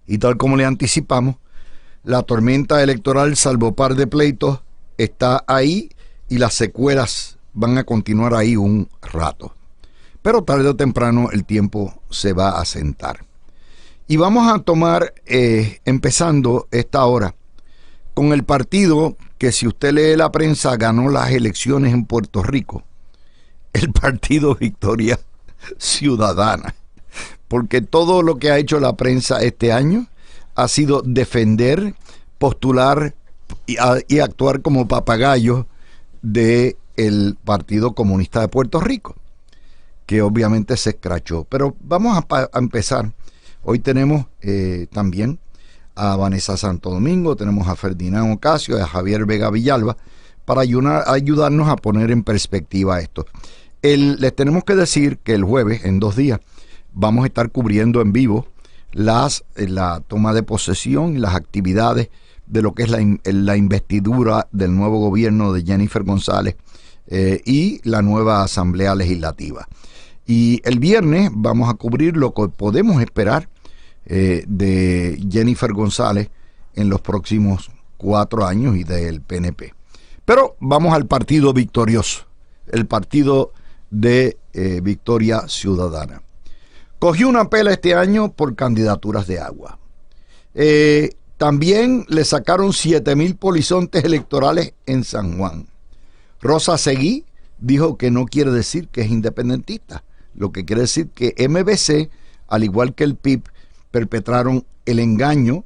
Y tal como le anticipamos, la tormenta electoral, salvo par de pleitos, está ahí y las secuelas van a continuar ahí un rato. Pero tarde o temprano el tiempo se va a sentar. Y vamos a tomar, empezando esta hora, con el partido que, si usted lee la prensa, ganó las elecciones en Puerto Rico, el partido Victoria Ciudadana. Porque todo lo que ha hecho la prensa este año ha sido defender, postular y actuar como papagayos del Partido Comunista de Puerto Rico, que obviamente se escrachó. Pero vamos a empezar. Hoy tenemos también a Vanessa Santo Domingo, tenemos a Ferdinand Ocasio y a Javier Vega Villalba para ayudarnos a poner en perspectiva esto. Les tenemos que decir que el jueves, en 2 días, vamos a estar cubriendo en vivo la toma de posesión y las actividades de lo que es la investidura del nuevo gobierno de Jennifer González y la nueva Asamblea Legislativa. Y el viernes vamos a cubrir lo que podemos esperar de Jennifer González en los próximos 4 años y del PNP. Pero vamos al partido victorioso, el partido de Victoria Ciudadana. Cogió una pela este año por candidaturas de agua. También le sacaron 7,000 polizontes electorales en San Juan. Rosa Seguí dijo que no quiere decir que es independentista, lo que quiere decir que MBC, al igual que el PIB, perpetraron el engaño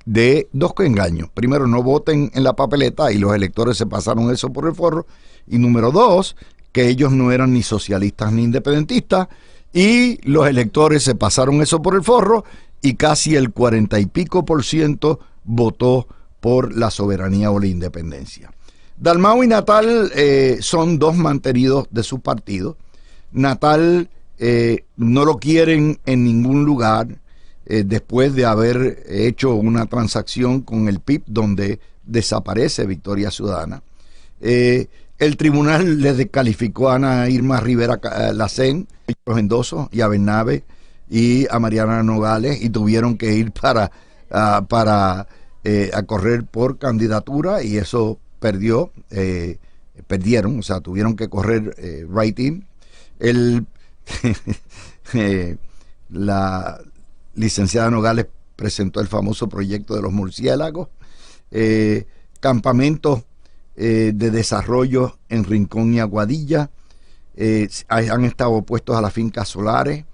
de 2 engaños. Primero, no voten en la papeleta y los electores se pasaron eso por el forro. Y número 2, que ellos no eran ni socialistas ni independentistas y los electores se pasaron eso por el forro y casi el 40 y pico % votó por la soberanía o la independencia. Dalmau y Natal son 2 mantenidos de su partido. Natal no lo quieren en ningún lugar después de haber hecho una transacción con el PIB donde desaparece Victoria Ciudadana. El tribunal le descalificó a Ana Irma Rivera Lacén, a los endosos y a Bernabe y a Mariana Nogales, y tuvieron que ir a correr por candidatura, y eso perdieron, o sea, tuvieron que correr write-in. La licenciada Nogales presentó el famoso proyecto de los murciélagos, campamentos de desarrollo en Rincón y Aguadilla, han estado opuestos a las fincas solares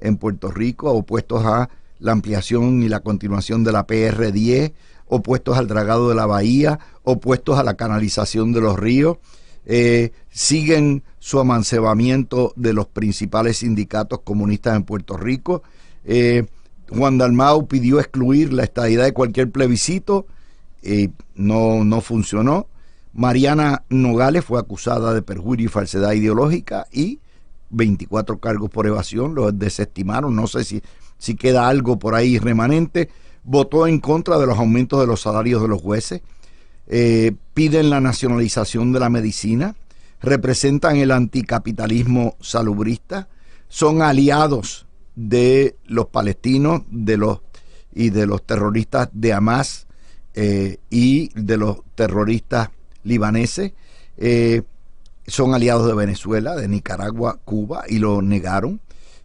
en Puerto Rico, opuestos a la ampliación y la continuación de la PR10, opuestos al dragado de la bahía, opuestos a la canalización de los ríos, siguen su amancebamiento de los principales sindicatos comunistas en Puerto Rico. Juan Dalmau pidió excluir la estadidad de cualquier plebiscito, no funcionó. Mariana Nogales fue acusada de perjurio y falsedad ideológica y 24 cargos por evasión, los desestimaron. No sé si queda algo por ahí remanente. Votó en contra de los aumentos de los salarios de los jueces. Piden la nacionalización de la medicina, representan el anticapitalismo salubrista, son aliados de los palestinos y de los terroristas de Hamas y de los terroristas libaneses, son aliados de Venezuela, de Nicaragua, Cuba, y lo negaron.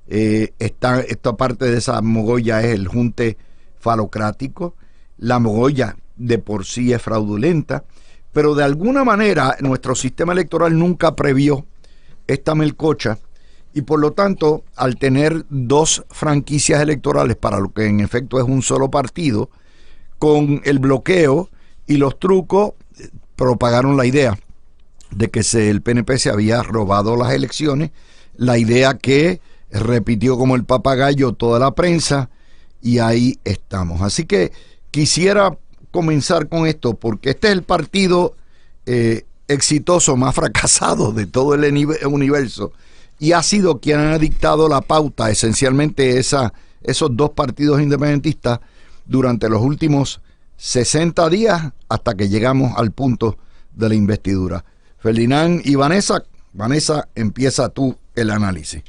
Esta parte de esa mogolla es el junte falocrático. La mogolla de por sí es fraudulenta, pero de alguna manera nuestro sistema electoral nunca previó esta melcocha, y por lo tanto, al tener 2 franquicias electorales para lo que en efecto es un solo partido, con el bloqueo y los trucos, propagaron la idea de que el PNP se había robado las elecciones, la idea que repitió como el papagayo toda la prensa, y ahí estamos. Así que quisiera comenzar con esto, porque este es el partido exitoso más fracasado de todo el universo, y ha sido quien ha dictado la pauta, esencialmente esos 2 partidos independentistas, durante los últimos 60 días hasta que llegamos al punto de la investidura. Ferdinand y Vanessa, empieza tú el análisis.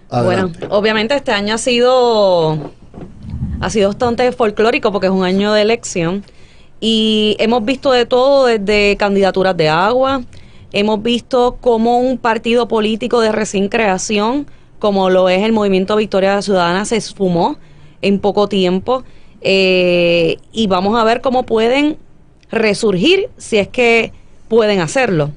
Adelante. Bueno, obviamente este año ha sido ha sido bastante folclórico porque es un año de elección y hemos visto de todo, desde candidaturas de agua, hemos visto cómo un partido político de recién creación, como lo es el Movimiento Victoria Ciudadana, se esfumó en poco tiempo, y vamos a ver cómo pueden resurgir si es que pueden hacerlo.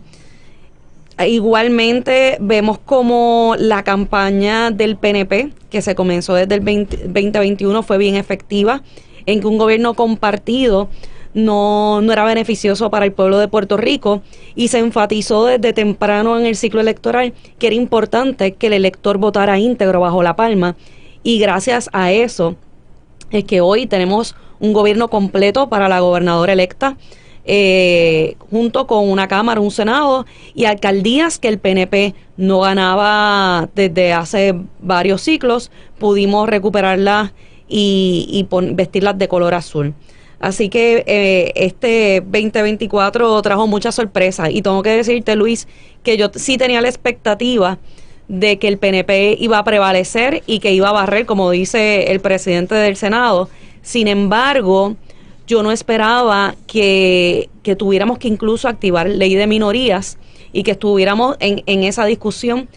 Igualmente vemos como la campaña del PNP, que se comenzó desde el 2021, fue bien efectiva, en que un gobierno compartido no era beneficioso para el pueblo de Puerto Rico, y se enfatizó desde temprano en el ciclo electoral que era importante que el elector votara íntegro bajo la palma, y gracias a eso es que hoy tenemos un gobierno completo para la gobernadora electa, junto con una Cámara, un Senado y alcaldías que el PNP no ganaba desde hace varios ciclos, pudimos recuperarlas y vestirlas de color azul. Así que este 2024 trajo muchas sorpresas, y tengo que decirte, Luis, que yo sí tenía la expectativa de que el PNP iba a prevalecer y que iba a barrer, como dice el presidente del Senado. Sin embargo, yo no esperaba que tuviéramos que incluso activar ley de minorías y que estuviéramos en esa discusión,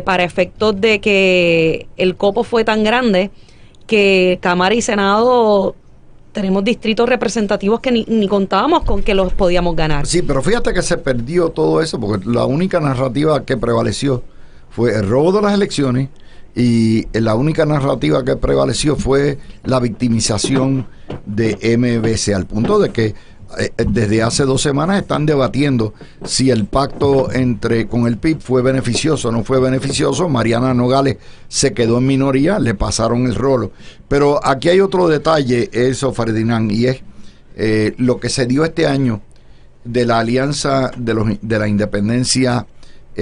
para efectos de que el copo fue tan grande que Cámara y Senado tenemos distritos representativos que ni contábamos con que los podíamos ganar. Sí, pero fíjate que se perdió todo eso, porque la única narrativa que prevaleció fue el robo de las elecciones, y la única narrativa que prevaleció fue la victimización de MBC, al punto de que desde hace 2 semanas están debatiendo si el pacto con el PIB fue beneficioso o no fue beneficioso. Mariana Nogales se quedó en minoría, le pasaron el rolo. Pero aquí hay otro detalle, eso, Ferdinand, y es lo que se dio este año de la alianza de la independencia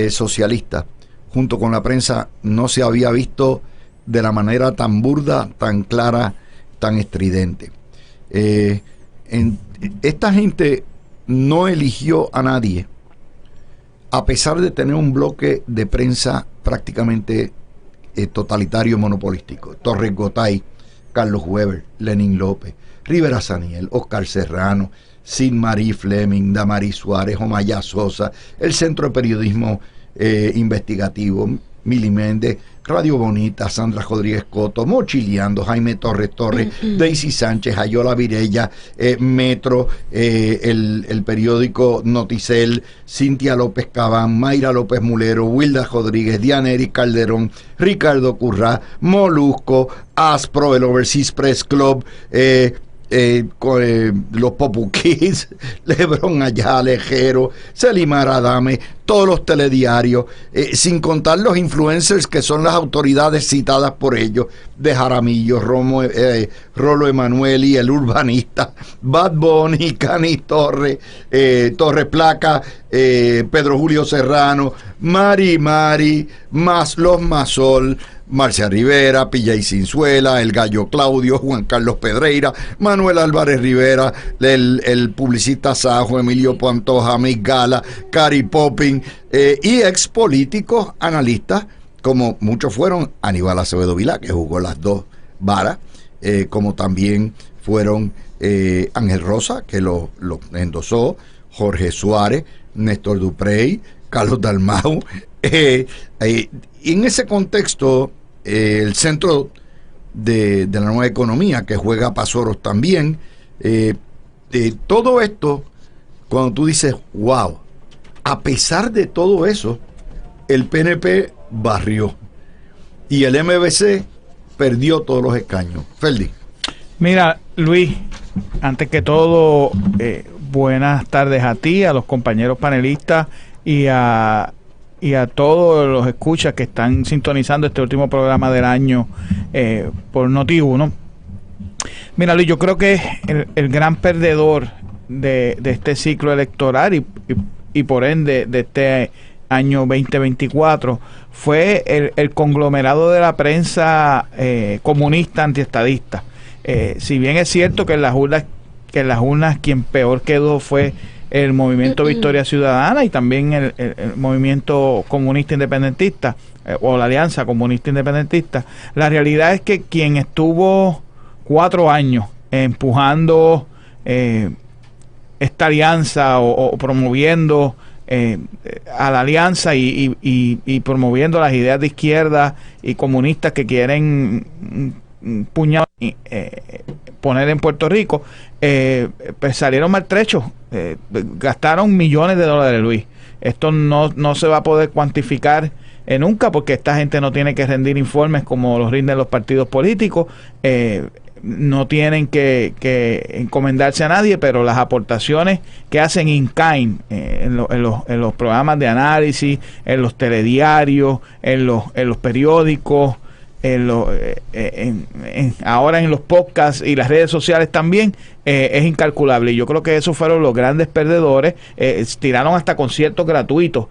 socialista junto con la prensa. No se había visto de la manera tan burda, tan clara, tan estridente. Esta gente no eligió a nadie, a pesar de tener un bloque de prensa prácticamente totalitario y monopolístico. Torres Gotay, Carlos Weber, Lenín López, Rivera Saniel, Oscar Serrano, Sid Marie Fleming, Damaris Suárez, Omaya Sosa, el Centro de Periodismo Investigativo, Mili Méndez, Radio Bonita, Sandra Rodríguez Coto, Mochileando, Jaime Torres, Daisy Sánchez, Ayola Virella, Metro, el periódico Noticel, Cintia López Cabán, Mayra López Mulero, Wilda Rodríguez, Dianeris Calderón, Ricardo Currá, Molusco, Aspro, el Overseas Press Club, los Popu Kids, Lebron Ayala, Jero, Selimar Adame, todos los telediarios, sin contar los influencers que son las autoridades citadas por ellos, de Jaramillo, Rolo Emanueli, el urbanista, Bad Bunny, Canis Torres, Torres Placa, Pedro Julio Serrano, Mari, más los Masol, Marcia Rivera, Pilla Cinzuela, el Gallo Claudio, Juan Carlos Pedreira, Manuel Álvarez Rivera, el publicista Sajo, Emilio Pantoja, Mick Gala, Cari Poppin, y ex políticos, analistas, como muchos fueron Aníbal Acevedo Vilá, que jugó las 2 varas, como también fueron Ángel Rosa, que lo endosó, Jorge Suárez, Néstor Duprey, Carlos Dalmau. Y en ese contexto, el Centro de la Nueva Economía, que juega Pasoros también, todo esto, cuando tú dices, wow, a pesar de todo eso, el PNP barrió y el MBC perdió todos los escaños. Ferdi. Mira, Luis, antes que todo, buenas tardes a ti, a los compañeros panelistas y a todos los escuchas que están sintonizando este último programa del año por Noti1. Mira, Luis, yo creo que el gran perdedor de este ciclo electoral y por ende de este año 2024 fue el conglomerado de la prensa comunista antiestadista. Si bien es cierto que en las urnas quien peor quedó fue el Movimiento Victoria Ciudadana y también el Movimiento Comunista Independentista, o la Alianza Comunista Independentista, la realidad es que quien estuvo 4 años empujando esta alianza o promoviendo a la alianza y promoviendo las ideas de izquierda y comunistas que quieren puñado poner en Puerto Rico, pues salieron maltrechos, gastaron millones de dólares, Luis. Esto no se va a poder cuantificar nunca, porque esta gente no tiene que rendir informes como los rinden los partidos políticos, no tienen que encomendarse a nadie, pero las aportaciones que hacen in kind en los programas de análisis, en los telediarios, en los periódicos, ahora en los podcasts y las redes sociales también, es incalculable. Y yo creo que esos fueron los grandes perdedores. Tiraron hasta conciertos gratuitos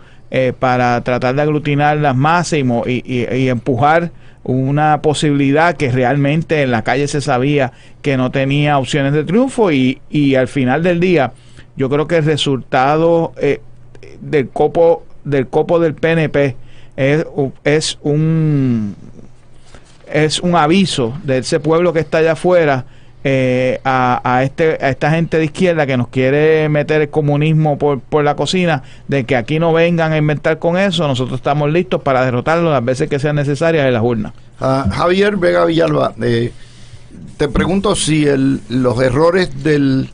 para tratar de aglutinar las masas y empujar una posibilidad que realmente en la calle se sabía que no tenía opciones de triunfo, y al final del día yo creo que el resultado del copo del PNP es un aviso de ese pueblo que está allá afuera a esta gente de izquierda que nos quiere meter el comunismo por la cocina, de que aquí no vengan a inventar con eso. Nosotros estamos listos para derrotarlo las veces que sean necesarias en las urnas. Javier Vega Villalba, te pregunto si los errores de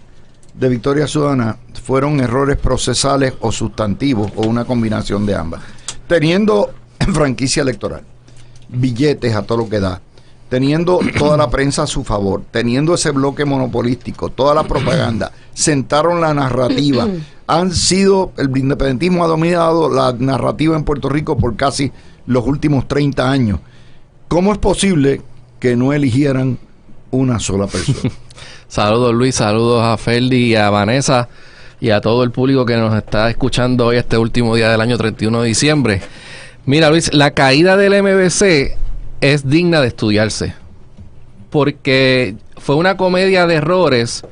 Victoria Ciudadana fueron errores procesales o sustantivos, o una combinación de ambas. Teniendo franquicia electoral, billetes a todo lo que da, teniendo toda la prensa a su favor, teniendo ese bloque monopolístico, toda la propaganda, sentaron la narrativa. El independentismo ha dominado la narrativa en Puerto Rico por casi los últimos 30 años. ¿Cómo es posible que no eligieran una sola persona? Saludos, Luis, saludos a Ferdi y a Vanessa y a todo el público que nos está escuchando hoy, este último día del año 31 de diciembre. Mira, Luis, la caída del MBC es digna de estudiarse, porque fue una comedia de errores,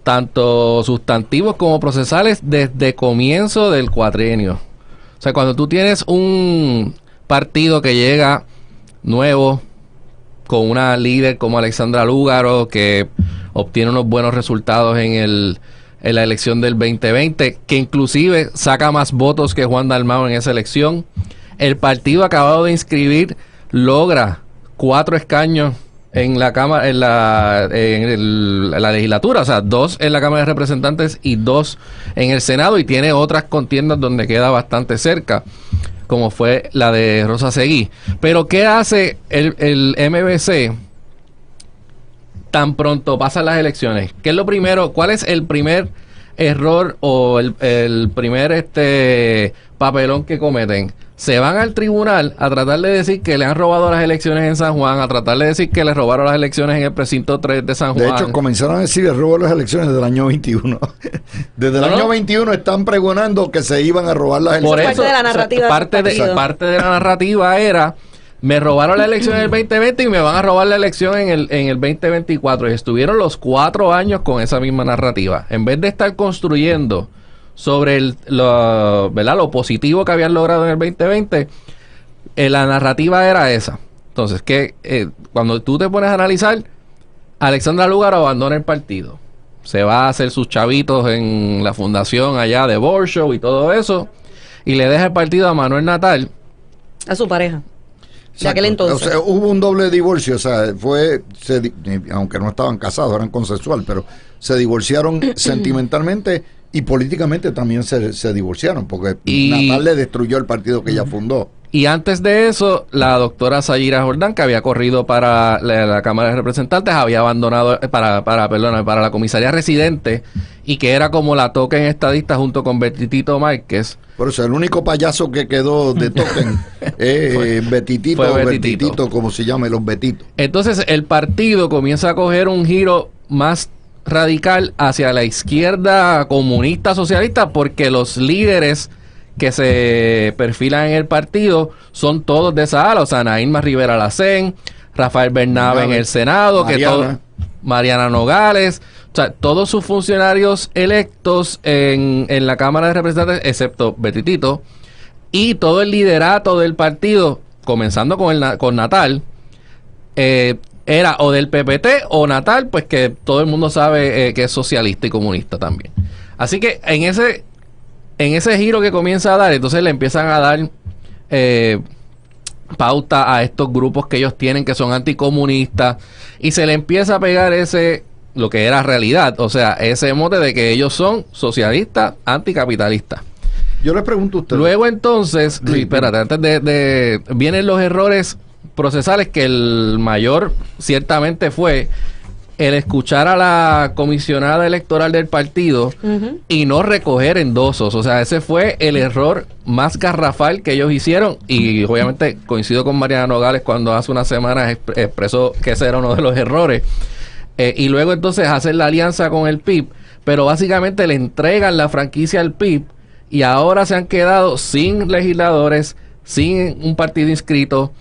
tanto sustantivos como procesales, desde comienzo del cuatrienio. O sea, cuando tú tienes un partido que llega nuevo, con una líder como Alexandra Lúgaro, que obtiene unos buenos resultados en la elección del 2020, que inclusive saca más votos que Juan Dalmau en esa elección. El partido acabado de inscribir logra 4 escaños en la Cámara, en la legislatura, o sea, 2 en la Cámara de Representantes y 2 en el Senado, y tiene otras contiendas donde queda bastante cerca, como fue la de Rosa Seguí. Pero ¿qué hace el MBC tan pronto pasan las elecciones? ¿Qué es lo primero? ¿Cuál es el primer error o el primer papelón que cometen? Se van al tribunal a tratar de decir que le han robado las elecciones en San Juan, a tratar de decir que le robaron las elecciones en el precinto 3 de San Juan. De hecho, comenzaron a decir el robo de las elecciones desde el año 21. Desde el año 21 están pregonando que se iban a robar las elecciones. Por eso, parte de la narrativa. Parte de la narrativa era: me robaron la elección en el 2020 y me van a robar la elección en el 2024. Y estuvieron los 4 años con esa misma narrativa. En vez de estar construyendo sobre lo positivo que habían logrado en el 2020, la narrativa era esa. Entonces, cuando tú te pones a analizar, Alexandra Lúgaro abandona el partido. Se va a hacer sus chavitos en la fundación allá de Borshow y todo eso, y le deja el partido a Manuel Natal. A su pareja. Exacto. De aquel entonces. O sea, hubo un doble divorcio, o sea, aunque no estaban casados, eran consensual, pero se divorciaron sentimentalmente y políticamente también se divorciaron, porque Natal le destruyó el partido que ella fundó. Y antes de eso, la doctora Sayira Jordán, que había corrido para la Cámara de Representantes, había abandonado para la comisaría residente, y que era como la token estadista junto con Betitito Márquez. Por eso el único payaso que quedó de token es Betitito, como se llama, los Betitos. Entonces el partido comienza a coger un giro más radical hacia la izquierda comunista socialista, porque los líderes que se perfilan en el partido son todos de esa ala. O sea, Naíma Rivera Lacén, Rafael Bernabe en el Senado, Mariana Nogales, o sea, todos sus funcionarios electos en la Cámara de Representantes, excepto Betitito, y todo el liderato del partido, comenzando con Natal, era o del PPT o Natal, pues que todo el mundo sabe que es socialista y comunista también. Así que en ese giro que comienza a dar, entonces le empiezan a dar pauta a estos grupos que ellos tienen que son anticomunistas y se le empieza a pegar lo que era realidad, o sea, ese mote de que ellos son socialistas, anticapitalistas. Yo les pregunto a ustedes. Luego entonces, Luis, espérate, antes de vienen los errores procesales, que el mayor ciertamente fue el escuchar a la comisionada electoral del partido y no recoger endosos. O sea, ese fue el error más garrafal que ellos hicieron, y obviamente coincido con Mariana Nogales cuando hace unas semanas expresó que ese era uno de los errores. Y luego entonces hacer la alianza con el PIB, pero básicamente le entregan la franquicia al PIB y ahora se han quedado sin legisladores, sin un partido inscrito,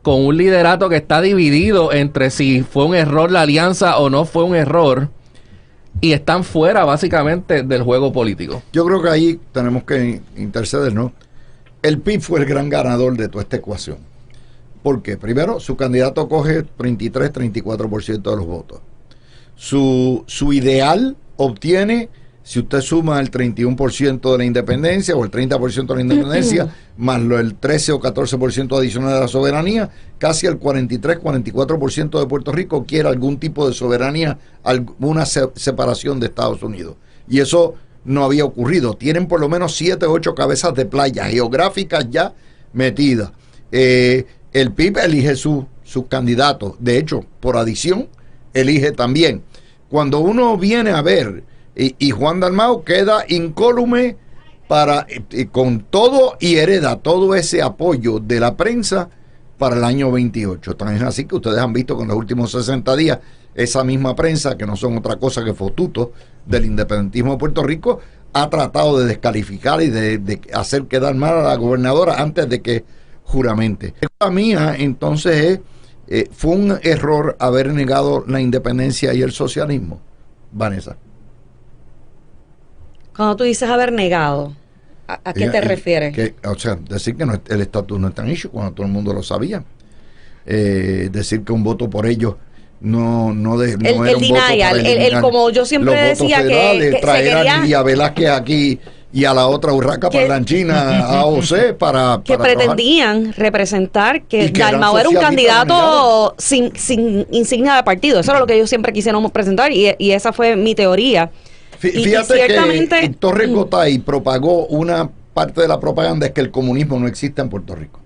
con un liderato que está dividido entre si fue un error la alianza o no fue un error, y están fuera básicamente del juego político. Yo creo que ahí tenemos que interceder, ¿no? El PIB fue el gran ganador de toda esta ecuación. ¿Por qué? Primero, su candidato coge 33-34% de los votos. Su ideal obtiene, si usted suma el 31% de la independencia o el 30% de la independencia, más el 13 o 14% adicional de la soberanía, casi el 43-44% de Puerto Rico quiere algún tipo de soberanía, alguna separación de Estados Unidos. Y eso no había ocurrido. Tienen por lo menos 7 o 8 cabezas de playa geográficas ya metidas. El PIB elige sus candidatos. De hecho, por adición, elige también. Cuando uno viene a ver, y Juan Dalmau queda incólume con todo y hereda todo ese apoyo de la prensa para el año 28. También es así que ustedes han visto con los últimos 60 días esa misma prensa, que no son otra cosa que fotutos del independentismo de Puerto Rico, ha tratado de descalificar y de hacer quedar mal a la gobernadora antes de que juramente. La mía entonces fue un error haber negado la independencia y el socialismo, Vanessa. Cuando tú dices haber negado, ¿a qué te refieres? O sea, decir que el estatus no está en issue cuando todo el mundo lo sabía. Decir que un voto por ellos no era un voto para eliminar como yo siempre decía federales, que traer se quería, a Lidia Velázquez aquí y a la otra Urraca Parlanchina, AOC, para pretendían representar que que Dalmau eran era un candidato socialistas sin insignia de partido. Eso era lo que ellos siempre quisieron presentar, y esa fue mi teoría. Fíjate ciertamente, que Torres Gotay propagó una parte de la propaganda, es que el comunismo no existe en Puerto Rico.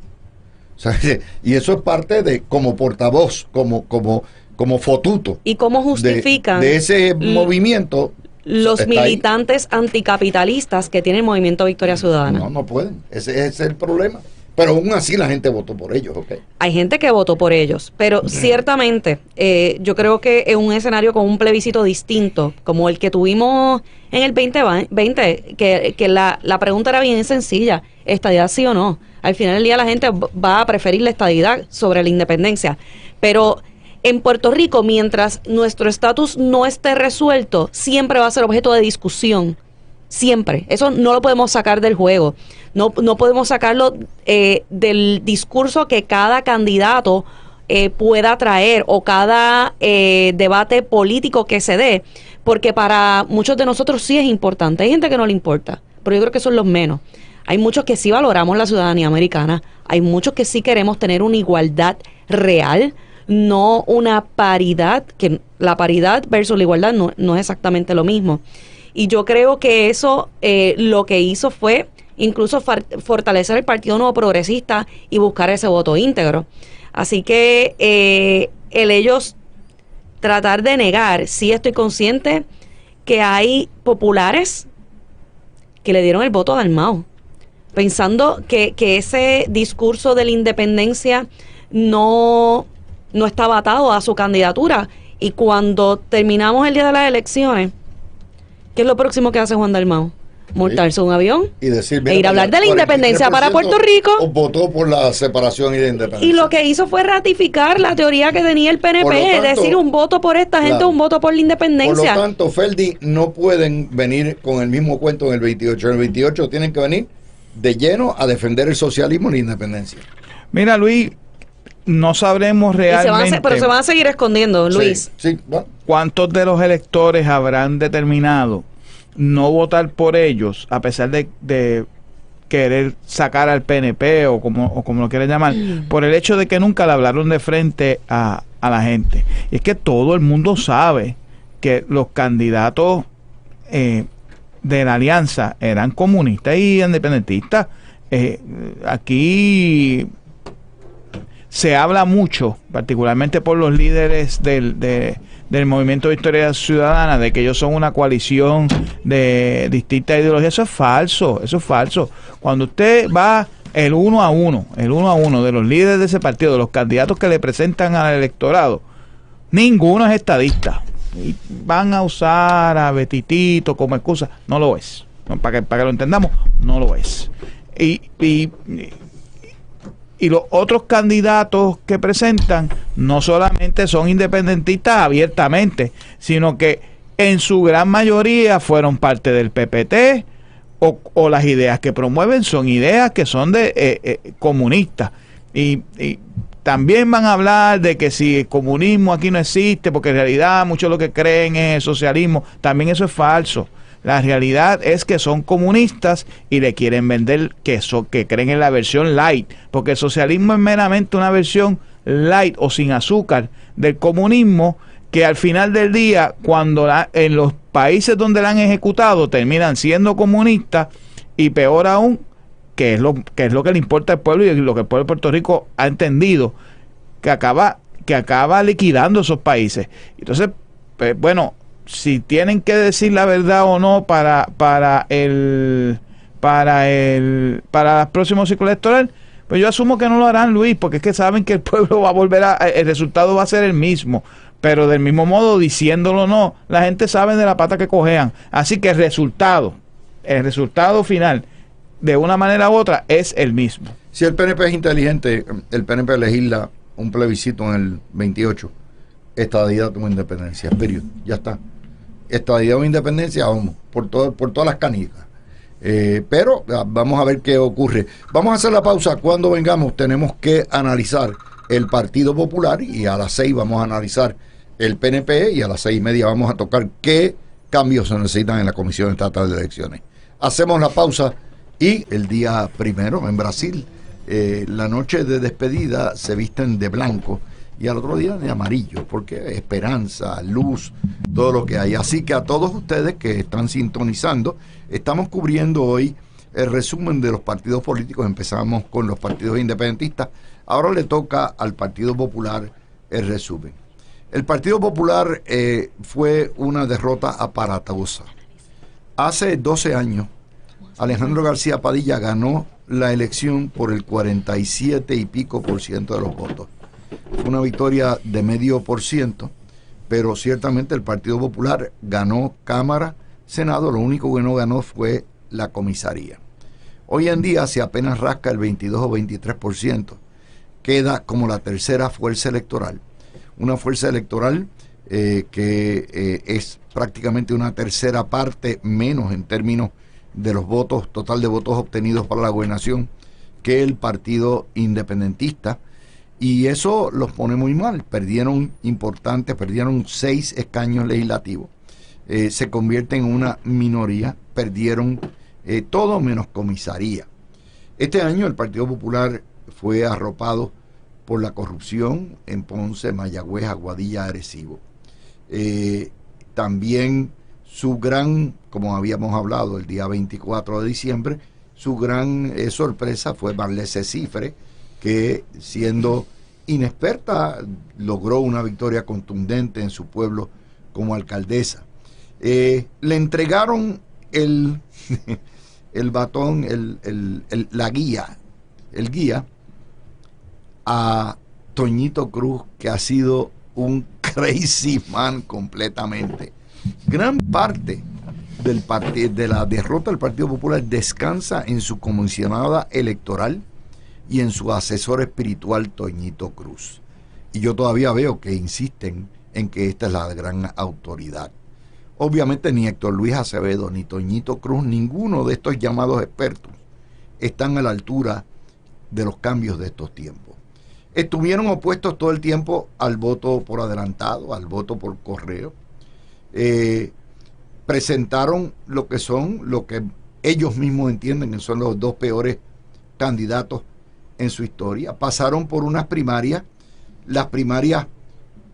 O sea, y eso es parte de, como portavoz, como fotuto. ¿Y cómo justifican de ese movimiento? Los militantes anticapitalistas que tiene el Movimiento Victoria Ciudadana? No pueden. Ese es el problema. Pero aún así la gente votó por ellos, ¿ok? Hay gente que votó por ellos, pero ciertamente yo creo que en un escenario con un plebiscito distinto, como el que tuvimos en el 2020, que la pregunta era bien sencilla: ¿estadidad sí o no? Al final del día la gente va a preferir la estadidad sobre la independencia, pero en Puerto Rico, mientras nuestro estatus no esté resuelto, siempre va a ser objeto de discusión. Siempre. Eso no lo podemos sacar del juego. No podemos sacarlo del discurso que cada candidato pueda traer, o cada debate político que se dé, porque para muchos de nosotros sí es importante. Hay gente que no le importa, pero yo creo que son los menos. Hay muchos que sí valoramos la ciudadanía americana. Hay muchos que sí queremos tener una igualdad real, no una paridad, que la paridad versus la igualdad no es exactamente lo mismo. Y yo creo que eso lo que hizo fue incluso fortalecer el Partido Nuevo Progresista y buscar ese voto íntegro. Así que el ellos tratar de negar, sí estoy consciente que hay populares que le dieron el voto a Dalmau, pensando que ese discurso de la independencia no estaba atado a su candidatura. Y cuando terminamos el día de las elecciones, ¿qué es lo próximo que hace Juan Dalmau? Montarse un avión y decir, e ir a hablar de la independencia para Puerto Rico. Votó por la separación y la independencia. Y lo que hizo fue ratificar la teoría que tenía el PNP, es decir, un voto por esta gente, un voto por la independencia. Por lo tanto, Feldi, no pueden venir con el mismo cuento en el 28. En el 28 tienen que venir de lleno a defender el socialismo y la independencia. Mira, Luis, no sabremos realmente. Pero se van a seguir escondiendo, Luis. Sí, bueno. ¿Cuántos de los electores habrán determinado no votar por ellos, a pesar de querer sacar al PNP o como lo quieran llamar, por el hecho de que nunca le hablaron de frente a la gente? Y es que todo el mundo sabe que los candidatos de la alianza eran comunistas y independentistas. Aquí se habla mucho, particularmente por los líderes del Movimiento Victoria Ciudadana, de que ellos son una coalición de distintas ideologías. Eso es falso. Cuando usted va el uno a uno de los líderes de ese partido, de los candidatos que le presentan al electorado, ninguno es estadista. Y van a usar a Betitito como excusa. No lo es. Para que lo entendamos, no lo es. Y los otros candidatos que presentan no solamente son independentistas abiertamente, sino que en su gran mayoría fueron parte del PPT, o las ideas que promueven son ideas que son de comunistas. Y también van a hablar de que si el comunismo aquí no existe, porque en realidad muchos lo que creen es el socialismo. También eso es falso. La realidad es que son comunistas y le quieren vender que creen en la versión light, porque el socialismo es meramente una versión light o sin azúcar del comunismo, que al final del día, cuando en los países donde la han ejecutado terminan siendo comunistas, y peor aún, que es lo que le importa al pueblo y lo que el pueblo de Puerto Rico ha entendido, que acaba liquidando esos países. Entonces, pues, bueno, si tienen que decir la verdad o no para el próximo ciclo electoral, pues yo asumo que no lo harán, Luis, porque es que saben que el pueblo va a volver el resultado va a ser el mismo. Pero del mismo modo, diciéndolo o no, la gente sabe de la pata que cojean. Así que el resultado final, de una manera u otra, es el mismo. Si el PNP es inteligente, el PNP legisla un plebiscito en el 28, estadidad o independencia, period, ya está. Estadidad o independencia, vamos, por todas las canicas. Pero vamos a ver qué ocurre. Vamos a hacer la pausa. Cuando vengamos tenemos que analizar el Partido Popular, y a las 6 vamos a analizar el PNP, y a las 6:30 vamos a tocar qué cambios se necesitan en la Comisión Estatal de Elecciones. Hacemos la pausa. Y el día primero en Brasil, la noche de despedida se visten de blanco y al otro día de amarillo, porque esperanza, luz, todo lo que hay. Así que a todos ustedes que están sintonizando, estamos cubriendo hoy el resumen de los partidos políticos. Empezamos con los partidos independentistas, ahora le toca al Partido Popular el resumen. El Partido Popular fue una derrota aparatosa. Hace 12 años, Alejandro García Padilla ganó la elección por el 47 y pico % de los votos. Fue una victoria de 0,5%, pero ciertamente el Partido Popular ganó Cámara, Senado. Lo único que no ganó fue la comisaría. Hoy en día, si apenas rasca el 22 o 23%, queda como la tercera fuerza electoral. Una fuerza electoral que es prácticamente una tercera parte menos en términos de los votos, total de votos obtenidos para la gobernación, que el Partido Independentista, y eso los pone muy mal. Perdieron 6 escaños legislativos, se convierte en una minoría, perdieron todo menos comisaría. Este año el Partido Popular fue arropado por la corrupción en Ponce, Mayagüez, Aguadilla, Arecibo. También su gran, como habíamos hablado el día 24 de diciembre, su gran sorpresa fue Marlese Cifre, que siendo inexperta logró una victoria contundente en su pueblo como alcaldesa. Le entregaron el batón, el guía a Toñito Cruz, que ha sido un crazy man completamente. Gran parte de la derrota del Partido Popular descansa en su comisionada electoral y en su asesor espiritual Toñito Cruz. Y yo todavía veo que insisten en que esta es la gran autoridad. Obviamente ni Héctor Luis Acevedo, ni Toñito Cruz, ninguno de estos llamados expertos están a la altura de los cambios de estos tiempos. estuvieron opuestos todo el tiempo al voto por adelantado, al voto por correo. Presentaron lo que ellos mismos entienden que son los dos peores candidatos en su historia. Pasaron por unas primarias. Las primarias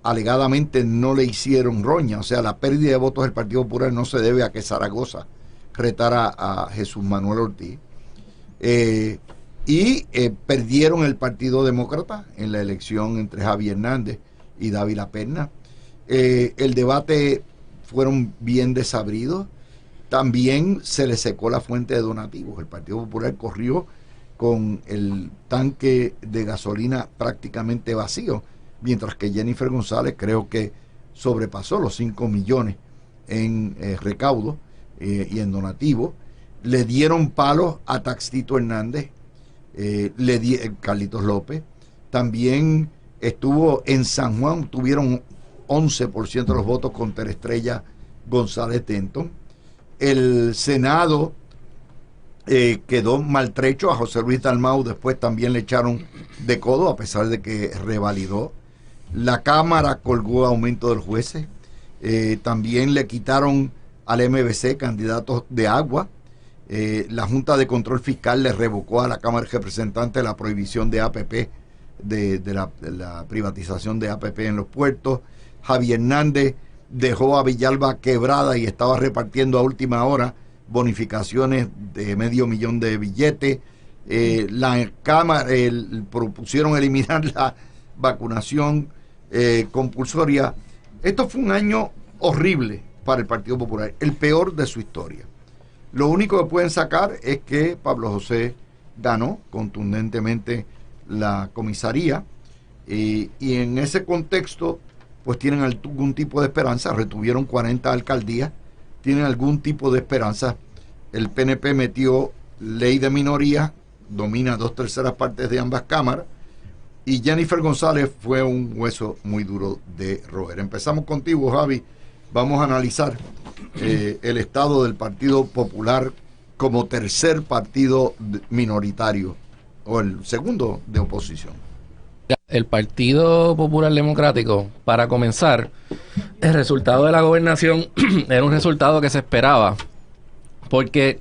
alegadamente no le hicieron roña, o sea, la pérdida de votos del Partido Popular no se debe a que Zaragoza retara a Jesús Manuel Ortiz. Perdieron el Partido Demócrata en la elección entre Javi Hernández y Dávila Perna. El debate fueron bien desabridos. También se le secó la fuente de donativos. El Partido Popular corrió con el tanque de gasolina prácticamente vacío, mientras que Jennifer González creo que sobrepasó los 5 millones en recaudo y en donativo. Le dieron palos a Taxito Hernández, Carlitos López. También estuvo en San Juan, tuvieron 11% de los votos con Terestrella González Denton. El Senado quedó maltrecho. A José Luis Dalmau después también le echaron de codo, a pesar de que revalidó. La Cámara colgó aumento de los jueces. También le quitaron al MBC candidatos de agua. La Junta de Control Fiscal le revocó a la Cámara de Representantes la prohibición de APP, de la privatización de APP en los puertos. Javier Hernández dejó a Villalba quebrada y estaba repartiendo a última hora bonificaciones de $500,000 de billetes. La Cámara propusieron eliminar la vacunación compulsoria. Esto fue un año horrible para el Partido Popular, el peor de su historia. Lo único que pueden sacar es que Pablo José ganó contundentemente la comisaría, y en ese contexto pues tienen algún tipo de esperanza. Retuvieron 40 alcaldías, tienen algún tipo de esperanza. El PNP metió ley de minoría, domina 2/3 partes de ambas cámaras, y Jennifer González fue un hueso muy duro de roer. Empezamos contigo, Javi. Vamos a analizar el estado del Partido Popular como tercer partido minoritario, o el segundo de oposición. El Partido Popular Democrático, para comenzar, el resultado de la gobernación era un resultado que se esperaba, porque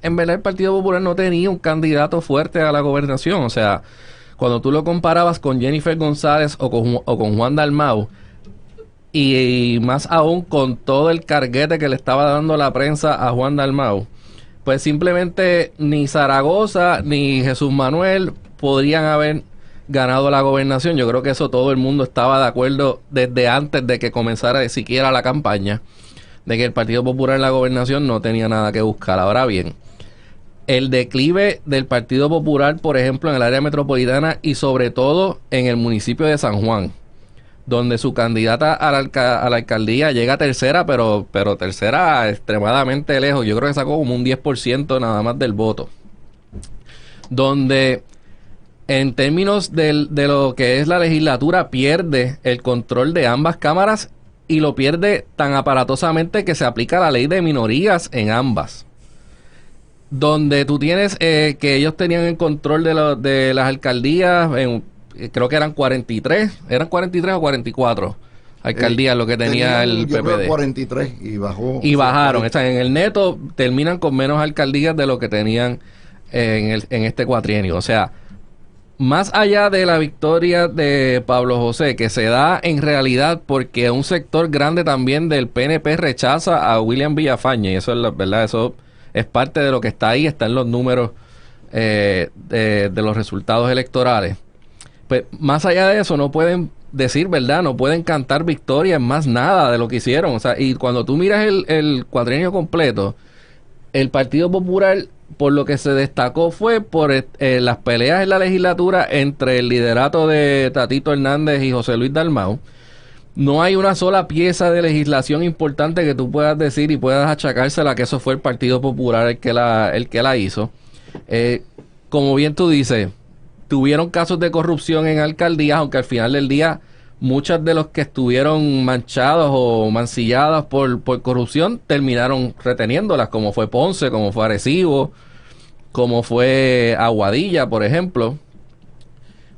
en verdad el Partido Popular no tenía un candidato fuerte a la gobernación. O sea, cuando tú lo comparabas con Jennifer González o con Juan Dalmau, y más aún con todo el carguete que le estaba dando la prensa a Juan Dalmau, pues simplemente ni Zaragoza ni Jesús Manuel podrían haber ganado la gobernación. Yo creo que eso todo el mundo estaba de acuerdo desde antes de que comenzara siquiera la campaña, de que el Partido Popular en la gobernación no tenía nada que buscar. Ahora bien, el declive del Partido Popular, por ejemplo, en el área metropolitana y sobre todo en el municipio de San Juan, donde su candidata a la alcaldía llega tercera, pero tercera extremadamente lejos. Yo creo que sacó como un 10% nada más del voto. Donde en términos de lo que es la legislatura, pierde el control de ambas cámaras, y lo pierde tan aparatosamente que se aplica la ley de minorías en ambas. Donde tú tienes que ellos tenían el control de las alcaldías, creo que eran 43 o 44 alcaldías lo que tenía el yo PPD. creo 43 y bajó. Y bajaron. O sea, en el neto terminan con menos alcaldías de lo que tenían en este cuatrienio. O sea, más allá de la victoria de Pablo José, que se da en realidad porque un sector grande también del PNP rechaza a William Villafañe, y eso es la verdad, eso es parte de lo que está ahí, está en los números de los resultados electorales. Pues más allá de eso no pueden decir verdad, no pueden cantar victoria en más nada de lo que hicieron. O sea, y cuando tú miras el cuatrienio completo, el Partido Popular, por lo que se destacó fue por las peleas en la legislatura entre el liderato de Tatito Hernández y José Luis Dalmau. No hay una sola pieza de legislación importante que tú puedas decir y puedas achacársela que eso fue el Partido Popular el que la hizo. Como bien tú dices, tuvieron casos de corrupción en alcaldías, aunque al final del día muchas de los que estuvieron manchados o mancilladas por corrupción terminaron reteniéndolas, como fue Ponce, como fue Arecibo, como fue Aguadilla, por ejemplo.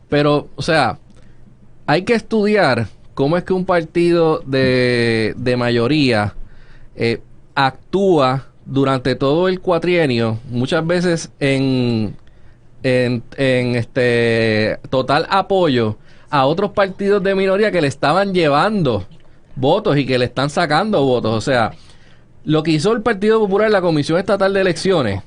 Pero, o sea, hay que estudiar cómo es que un partido de mayoría actúa durante todo el cuatrienio, muchas veces en total apoyo a otros partidos de minoría que le estaban llevando votos y que le están sacando votos. O sea, lo que hizo el Partido Popular en la Comisión Estatal de Elecciones,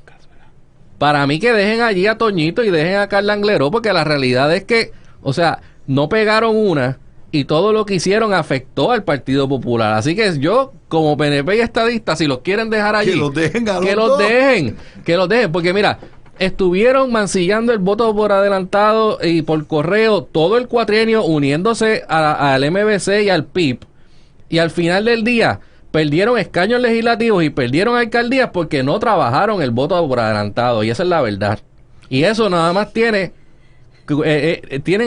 para mí que dejen allí a Toñito y dejen a Carla Angleró, porque la realidad es que, o sea, no pegaron una y todo lo que hicieron afectó al Partido Popular. Así que yo, como PNP y estadista, si los quieren dejar allí, que los dejen a los que dos. los dejen, porque mira, estuvieron mancillando el voto por adelantado y por correo todo el cuatrienio, uniéndose al MBC y al PIB, y al final del día perdieron escaños legislativos y perdieron alcaldías porque no trabajaron el voto por adelantado, y esa es la verdad. Y eso nada más tienen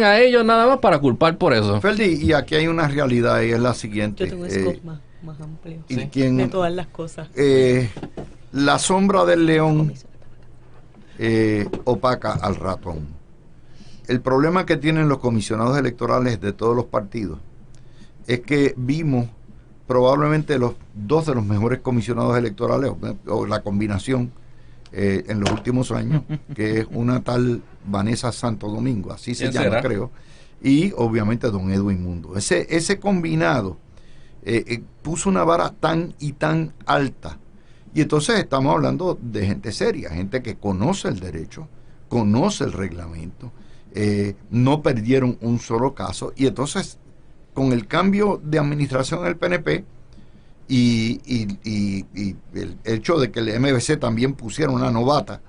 a ellos nada más para culpar por eso. Ferdi, y aquí hay una realidad y es la siguiente. Yo tengo un scope más amplio y Sí. de todas las cosas. La sombra del león opaca al ratón. El problema que tienen los comisionados electorales de todos los partidos es que vimos probablemente dos de los mejores comisionados electorales, o la combinación en los últimos años, que es una tal Vanessa Santo Domingo, así se ¿Quién llama, será? creo, y obviamente don Edwin Mundo. Ese combinado puso una vara tan y tan alta. Y entonces estamos hablando de gente seria, gente que conoce el derecho, conoce el reglamento, no perdieron un solo caso, y entonces con el cambio de administración en el PNP y el hecho de que el MBC también pusiera una novata,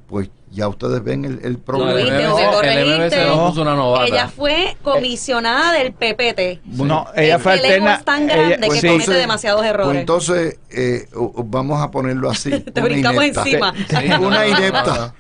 pues ya ustedes ven el problema. Luis, el tengo que MBC corregirte. no puso una novata. Ella fue comisionada del PPT. No, ella fue el ego alterna. es tan grande ella- que sí. comete demasiados Pues errores. entonces vamos a ponerlo así. Te una brincamos inepta. encima. Sí, Una inepta.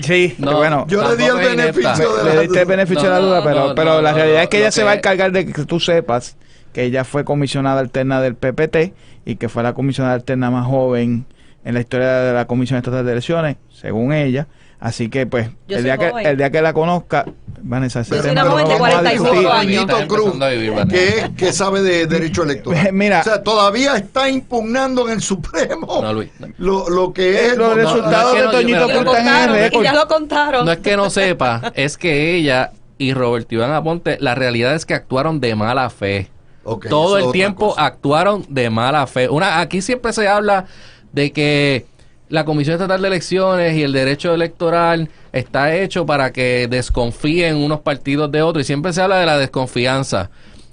Sí, No, bueno. Yo le di el tampoco es inepta. beneficio de Le la diste el beneficio de la No, duda, pero, no, pero no, la no, realidad es que lo ella se va a que- encargar de que tú sepas que ella fue comisionada alterna del PPT y que fue la comisionada alterna más joven en la historia de la Comisión Estatal de Elecciones, según ella. Así que, pues, Yo el soy día joven. el día que la conozca, Vanessa, ese Yo soy tema una lo joven de vamos a 45 discutir. años. Benito Cruz, Empezando a vivir, Vanessa. que sabe de derecho electoral. Mira. O sea, todavía está impugnando en el Supremo No, Luis. lo que es Los el resultados no, de no, Toñito yo- Y Cruz lo están en el contaron, y récord. ya lo contaron. No es que no sepa, es que ella y Roberto Iván Aponte, la realidad es que actuaron de mala fe. Ok, Todo eso es el otra tiempo cosa. actuaron de mala fe. Aquí siempre se habla de que la Comisión Estatal de Elecciones y el derecho electoral está hecho para que desconfíen unos partidos de otros, y siempre se habla de la desconfianza.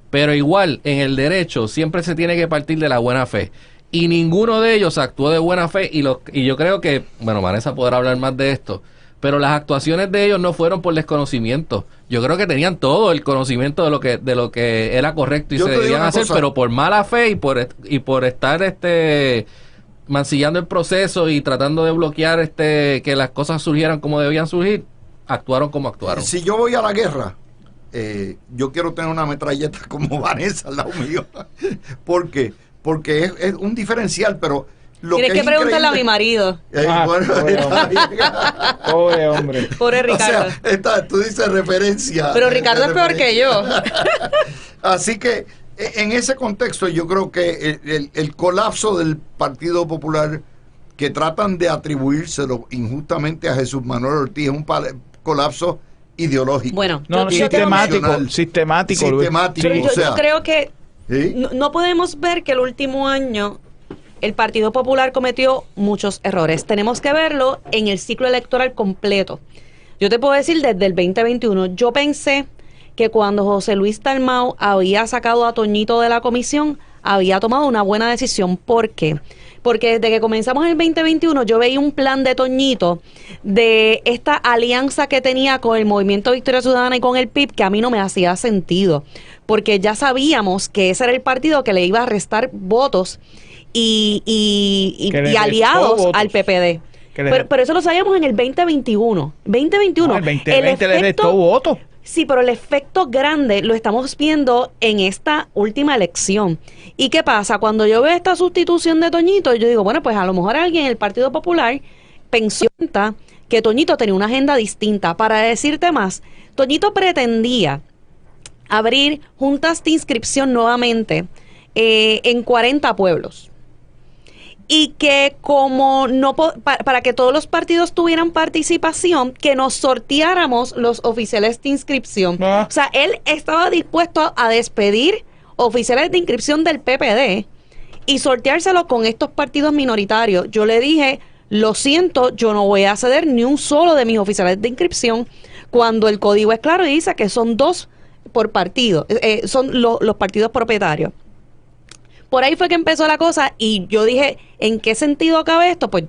Pero igual, en el derecho siempre se tiene que partir de la buena fe. Y ninguno de ellos actuó de buena fe, y yo creo que, bueno, Vanessa podrá hablar más de esto, pero las actuaciones de ellos no fueron por desconocimiento. Yo creo que tenían todo el conocimiento de lo que era correcto y Yo se te digo debían una hacer, cosa. pero por mala fe y por estar mancillando el proceso y tratando de bloquear que las cosas surgieran como debían surgir, actuaron como actuaron. Si yo voy a la guerra, yo quiero tener una metralleta como Vanessa al lado mío. ¿Por qué? Porque es un diferencial, pero lo Tienes que que es preguntarle a mi increíble- marido. Bueno, pobre está hombre. bien. Pobre hombre. Pobre O Ricardo. sea, tú dices referencia. Pero Ricardo es peor que yo. Así que en ese contexto yo creo que el colapso del Partido Popular, que tratan de atribuírselo injustamente a Jesús Manuel Ortiz, es un colapso ideológico. Bueno, No, yo tengo que- sistemático, Luis. Sistemático. pero Sí. o sea, yo creo que ¿sí? no podemos ver que el último año el Partido Popular cometió muchos errores. Tenemos que verlo en el ciclo electoral completo. Yo te puedo decir desde el 2021, yo pensé que cuando José Luis Dalmau había sacado a Toñito de la comisión, había tomado una buena decisión. ¿Por qué? Porque desde que comenzamos el 2021 yo veía un plan de Toñito de esta alianza que tenía con el Movimiento Victoria Ciudadana y con el PIB, que a mí no me hacía sentido, porque ya sabíamos que ese era el partido que le iba a restar votos y Que le y restó aliados votos. al PPD. Que le- Pero eso lo sabíamos en el 2021. 2021. No, el 2020 le restó votos. Sí, pero el efecto grande lo estamos viendo en esta última elección. ¿Y qué pasa? Cuando yo veo esta sustitución de Toñito, yo digo, bueno, pues a lo mejor alguien en el Partido Popular pensiona que Toñito tenía una agenda distinta. Para decirte más, Toñito pretendía abrir juntas de inscripción nuevamente en 40 pueblos. Y que como no para que todos los partidos tuvieran participación, que nos sorteáramos los oficiales de inscripción. O sea, él estaba dispuesto a despedir oficiales de inscripción del PPD y sorteárselo con estos partidos minoritarios. Yo le dije, lo siento, yo no voy a ceder ni un solo de mis oficiales de inscripción cuando el código es claro y dice que son 2 por partido, son los partidos propietarios. Por ahí fue que empezó la cosa y yo dije, ¿en qué sentido cabe esto? Pues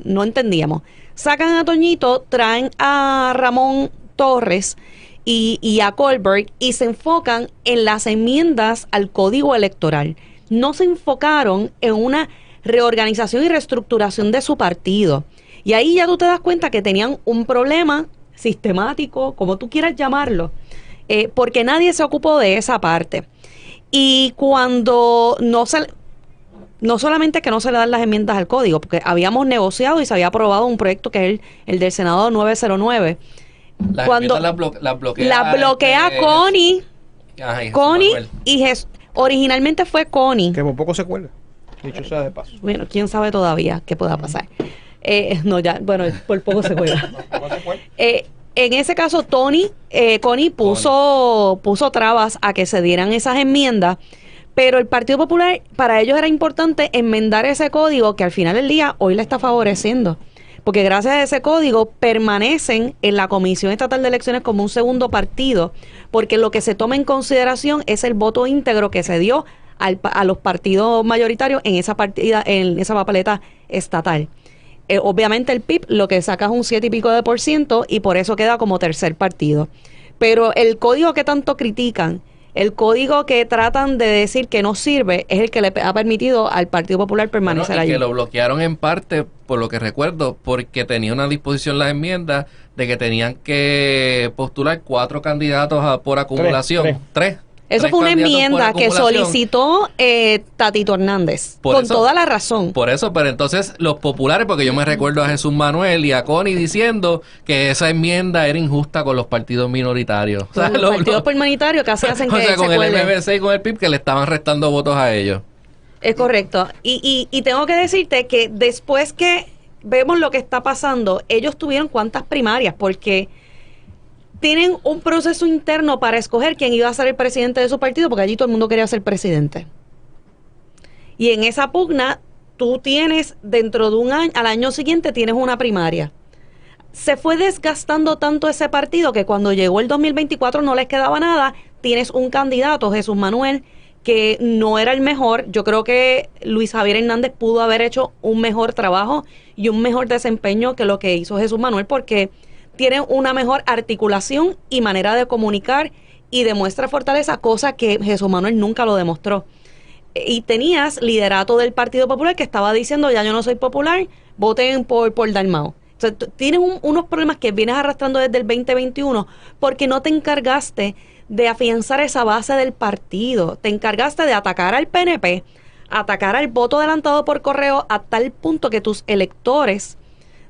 no entendíamos. Sacan a Toñito, traen a Ramón Torres y a Colbert y se enfocan en las enmiendas al Código Electoral. No se enfocaron en una reorganización y reestructuración de su partido. Y ahí ya tú te das cuenta que tenían un problema sistemático, como tú quieras llamarlo, porque nadie se ocupó de esa parte. Y cuando no solamente que no se le dan las enmiendas al código, porque habíamos negociado y se había aprobado un proyecto que es el del Senado 909. Cuando la bloquea Connie. Connie y originalmente fue Connie. Que por poco se cuelga. Dicho sea de paso. Bueno, quién sabe todavía qué pueda pasar. No, ya, bueno, por poco se cuelga. En ese caso, Connie puso trabas a que se dieran esas enmiendas, pero el Partido Popular, para ellos era importante enmendar ese código que al final del día hoy le está favoreciendo, porque gracias a ese código permanecen en la Comisión Estatal de Elecciones como un segundo partido, porque lo que se toma en consideración es el voto íntegro que se dio a los partidos mayoritarios en esa papeleta estatal. Obviamente el PIB lo que saca es un 7 y pico de % y por eso queda como tercer partido. Pero el código que tanto critican, el código que tratan de decir que no sirve, es el que le ha permitido al Partido Popular permanecer allí. Que lo bloquearon en parte, por lo que recuerdo, porque tenía una disposición las enmiendas de que tenían que postular 4 candidatos por acumulación. Tres. Eso fue una enmienda que solicitó Tatito Hernández, con toda la razón. Por eso, pero entonces los populares, porque yo me recuerdo a Jesús Manuel y a Connie diciendo que esa enmienda era injusta con los partidos minoritarios. Con los partidos minoritarios casi hacen que se con cuelguen. El MBC y con el PIB que le estaban restando votos a ellos. Es correcto. Y tengo que decirte que después que vemos lo que está pasando, ellos tuvieron cuántas primarias, porque tienen un proceso interno para escoger quién iba a ser el presidente de su partido, porque allí todo el mundo quería ser presidente. Y en esa pugna, tú tienes, dentro de un año, al año siguiente tienes una primaria. Se fue desgastando tanto ese partido que cuando llegó el 2024 no les quedaba nada. Tienes un candidato, Jesús Manuel, que no era el mejor. Yo creo que Luis Javier Hernández pudo haber hecho un mejor trabajo y un mejor desempeño que lo que hizo Jesús Manuel, porque tienen una mejor articulación y manera de comunicar y demuestra fortaleza, cosa que Jesús Manuel nunca lo demostró. Y tenías liderato del Partido Popular que estaba diciendo, ya yo no soy popular, voten por Dalmau. O sea, tienes unos problemas que vienes arrastrando desde el 2021 porque no te encargaste de afianzar esa base del partido. Te encargaste de atacar al PNP, atacar al voto adelantado por correo a tal punto que tus electores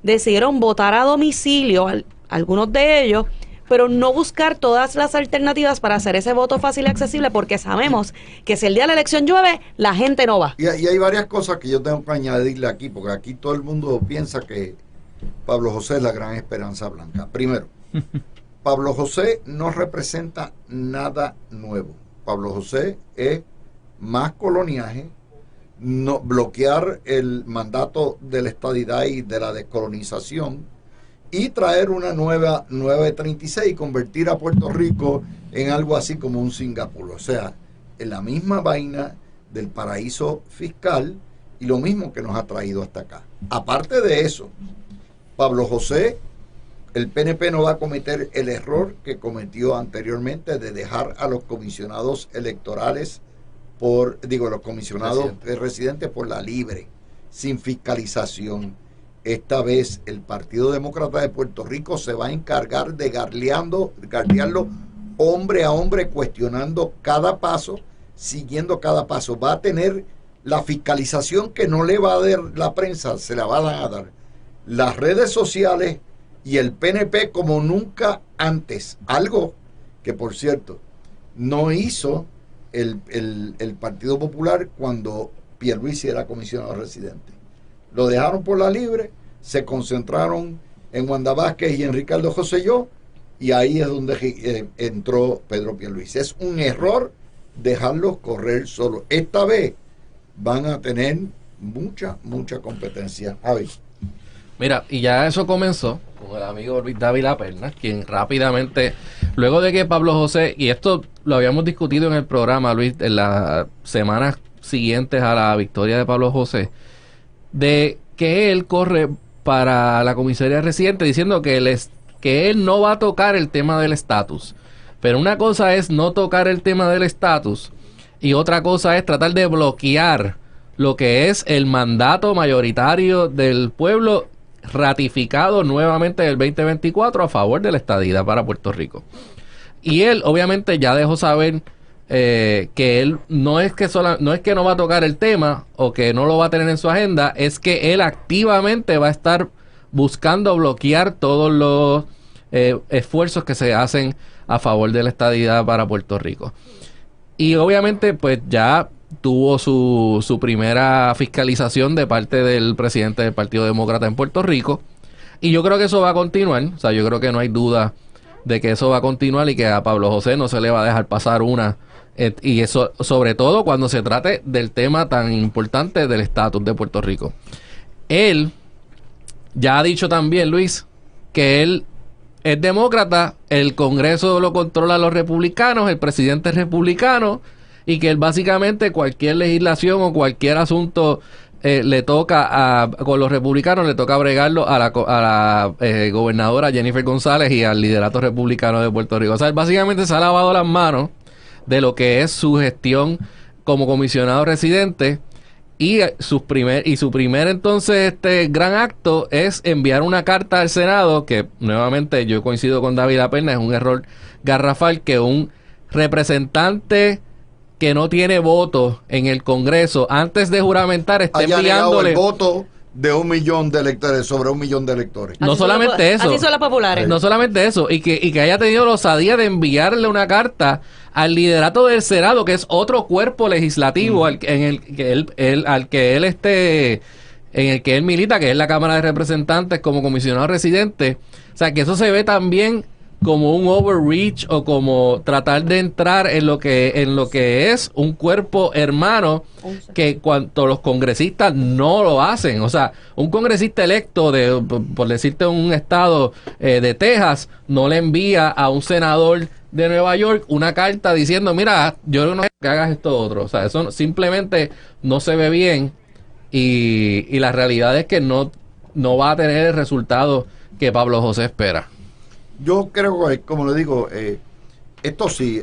decidieron votar a domicilio, algunos de ellos, pero no buscar todas las alternativas para hacer ese voto fácil y accesible, porque sabemos que si el día de la elección llueve, la gente no va. Y hay varias cosas que yo tengo que añadirle aquí, porque aquí todo el mundo piensa que Pablo José es la gran esperanza blanca. Primero, Pablo José no representa nada nuevo. Pablo José es más coloniaje, no bloquear el mandato de la estadidad y de la descolonización y traer una nueva 936 y convertir a Puerto Rico en algo así como un Singapur. O sea, en la misma vaina del paraíso fiscal y lo mismo que nos ha traído hasta acá. Aparte de eso, Pablo José, el PNP no va a cometer el error que cometió anteriormente de dejar a los comisionados electorales los comisionados residentes por la libre, sin fiscalización. Esta vez el Partido Demócrata de Puerto Rico se va a encargar de guardiarlo hombre a hombre, cuestionando cada paso, siguiendo cada paso. Va a tener la fiscalización que no le va a dar la prensa, se la van a dar las redes sociales y el PNP como nunca antes. Algo que, por cierto, no hizo el Partido Popular cuando Pierluisi era comisionado residente. Lo dejaron por la libre, se concentraron en Wanda Vázquez y en Ricardo Rosselló, y ahí es donde entró Pedro Pierluisi. Es un error dejarlos correr solos. Esta vez van a tener mucha competencia. Javi. Mira, y ya eso comenzó con el amigo Luis Dávila Pernas, quien rápidamente, luego de que Pablo José, y esto lo habíamos discutido en el programa, Luis, en las semanas siguientes a la victoria de Pablo José, de que él corre para la comisaría residente diciendo que él no va a tocar el tema del estatus. Pero una cosa es no tocar el tema del estatus y otra cosa es tratar de bloquear lo que es el mandato mayoritario del pueblo ratificado nuevamente en el 2024 a favor de la estadidad para Puerto Rico. Y él obviamente ya dejó saber que él no es que no va a tocar el tema o que no lo va a tener en su agenda, es que él activamente va a estar buscando bloquear todos los esfuerzos que se hacen a favor de la estadidad para Puerto Rico. Y obviamente pues ya tuvo su primera fiscalización de parte del presidente del Partido Demócrata en Puerto Rico, y yo creo que eso va a continuar. O sea, yo creo que no hay duda de que eso va a continuar y que a Pablo José no se le va a dejar pasar una, y eso sobre todo cuando se trate del tema tan importante del estatus de Puerto Rico. Él ya ha dicho también, Luis, que él es demócrata, el Congreso lo controlan los republicanos, el presidente es republicano, y que él básicamente cualquier legislación o cualquier asunto le toca con los republicanos, le toca bregarlo a la gobernadora Jennifer González y al liderato republicano de Puerto Rico. O sea, él básicamente se ha lavado las manos de lo que es su gestión como comisionado residente, y su primer entonces gran acto es enviar una carta al Senado, que nuevamente yo coincido con Dávila Pernas, es un error garrafal que un representante que no tiene votos en el Congreso antes de juramentar está enviándole el voto de 1 millón de electores, sobre 1 millón de electores. No solamente eso. Así son las populares. No solamente eso, y que haya tenido la osadía de enviarle una carta al liderato del Senado, que es otro cuerpo legislativo en el que él milita, que es la Cámara de Representantes como comisionado residente. O sea, que eso se ve también como un overreach o como tratar de entrar en lo que es un cuerpo hermano, que cuando los congresistas no lo hacen. O sea, un congresista electo por decirte un estado de Texas no le envía a un senador de Nueva York una carta diciendo, mira, yo no quiero que hagas esto otro. O sea, eso simplemente no se ve bien, y la realidad es que no va a tener el resultado que Pablo José espera. Yo creo que, como le digo, esto sí,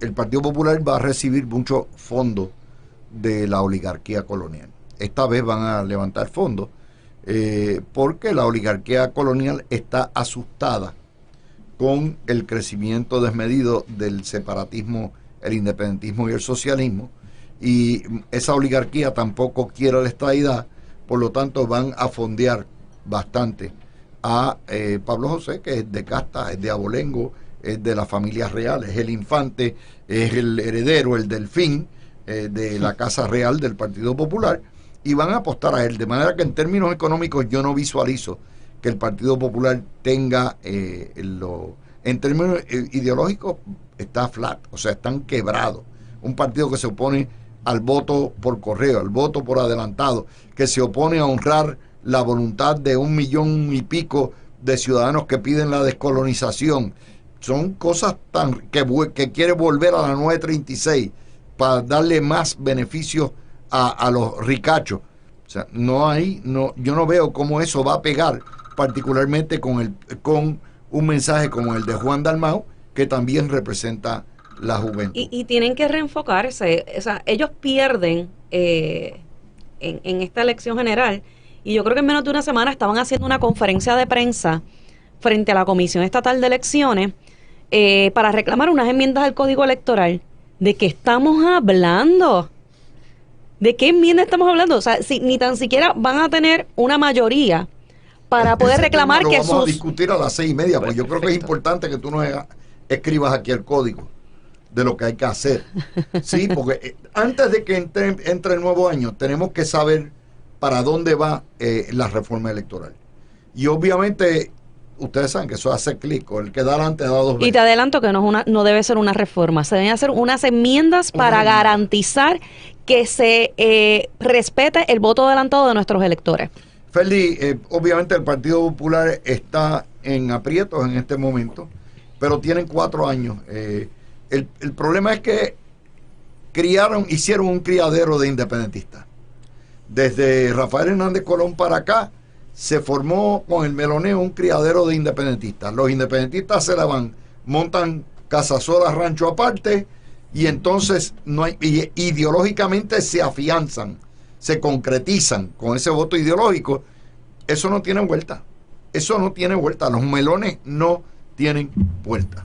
el Partido Popular va a recibir muchos fondos de la oligarquía colonial. Esta vez van a levantar fondos porque la oligarquía colonial está asustada con el crecimiento desmedido del separatismo, el independentismo y el socialismo, y esa oligarquía tampoco quiere la estadidad, por lo tanto van a fondear bastante a Pablo José, que es de casta, es de abolengo, es de la familia real, es el infante, es el heredero, el delfín de la Casa Real del Partido Popular, y van a apostar a él, de manera que en términos económicos yo no visualizo que el Partido Popular tenga en términos ideológicos está flat, o sea, están quebrados. Un partido que se opone al voto por correo, al voto por adelantado, que se opone a honrar la voluntad de 1 millón y pico de ciudadanos que piden la descolonización. Son cosas que quiere volver a la 936 para darle más beneficios a los ricachos. O sea, yo no veo cómo eso va a pegar, particularmente con un mensaje como el de Juan Dalmau, que también representa la juventud. Y tienen que reenfocarse. O sea, ellos pierden en esta elección general, y yo creo que en menos de una semana estaban haciendo una conferencia de prensa frente a la Comisión Estatal de Elecciones para reclamar unas enmiendas al Código Electoral. ¿De qué estamos hablando? ¿De qué enmienda estamos hablando? O sea, ni tan siquiera van a tener una mayoría para poder reclamar tema que lo vamos a sus... discutir a las 6:30, porque yo creo que es importante que tú nos escribas aquí el código de lo que hay que hacer. Sí, porque antes de que entre el nuevo año, tenemos que saber para dónde va la reforma electoral. Y obviamente, ustedes saben que eso hace clic, o el que da adelante da dos veces. Y te adelanto que no debe ser una reforma, se deben hacer unas enmiendas para garantizar que se respete el voto adelantado de nuestros electores. Ferdi, obviamente el Partido Popular está en aprietos en este momento, pero tienen 4 años. El problema es que hicieron un criadero de independentistas. Desde Rafael Hernández Colón para acá, se formó con el meloneo un criadero de independentistas. Los independentistas se la van, montan casasolas, rancho aparte, y entonces ideológicamente se afianzan, se concretizan con ese voto ideológico. Eso no tiene vuelta. Eso no tiene vuelta. Los melones no tienen vuelta.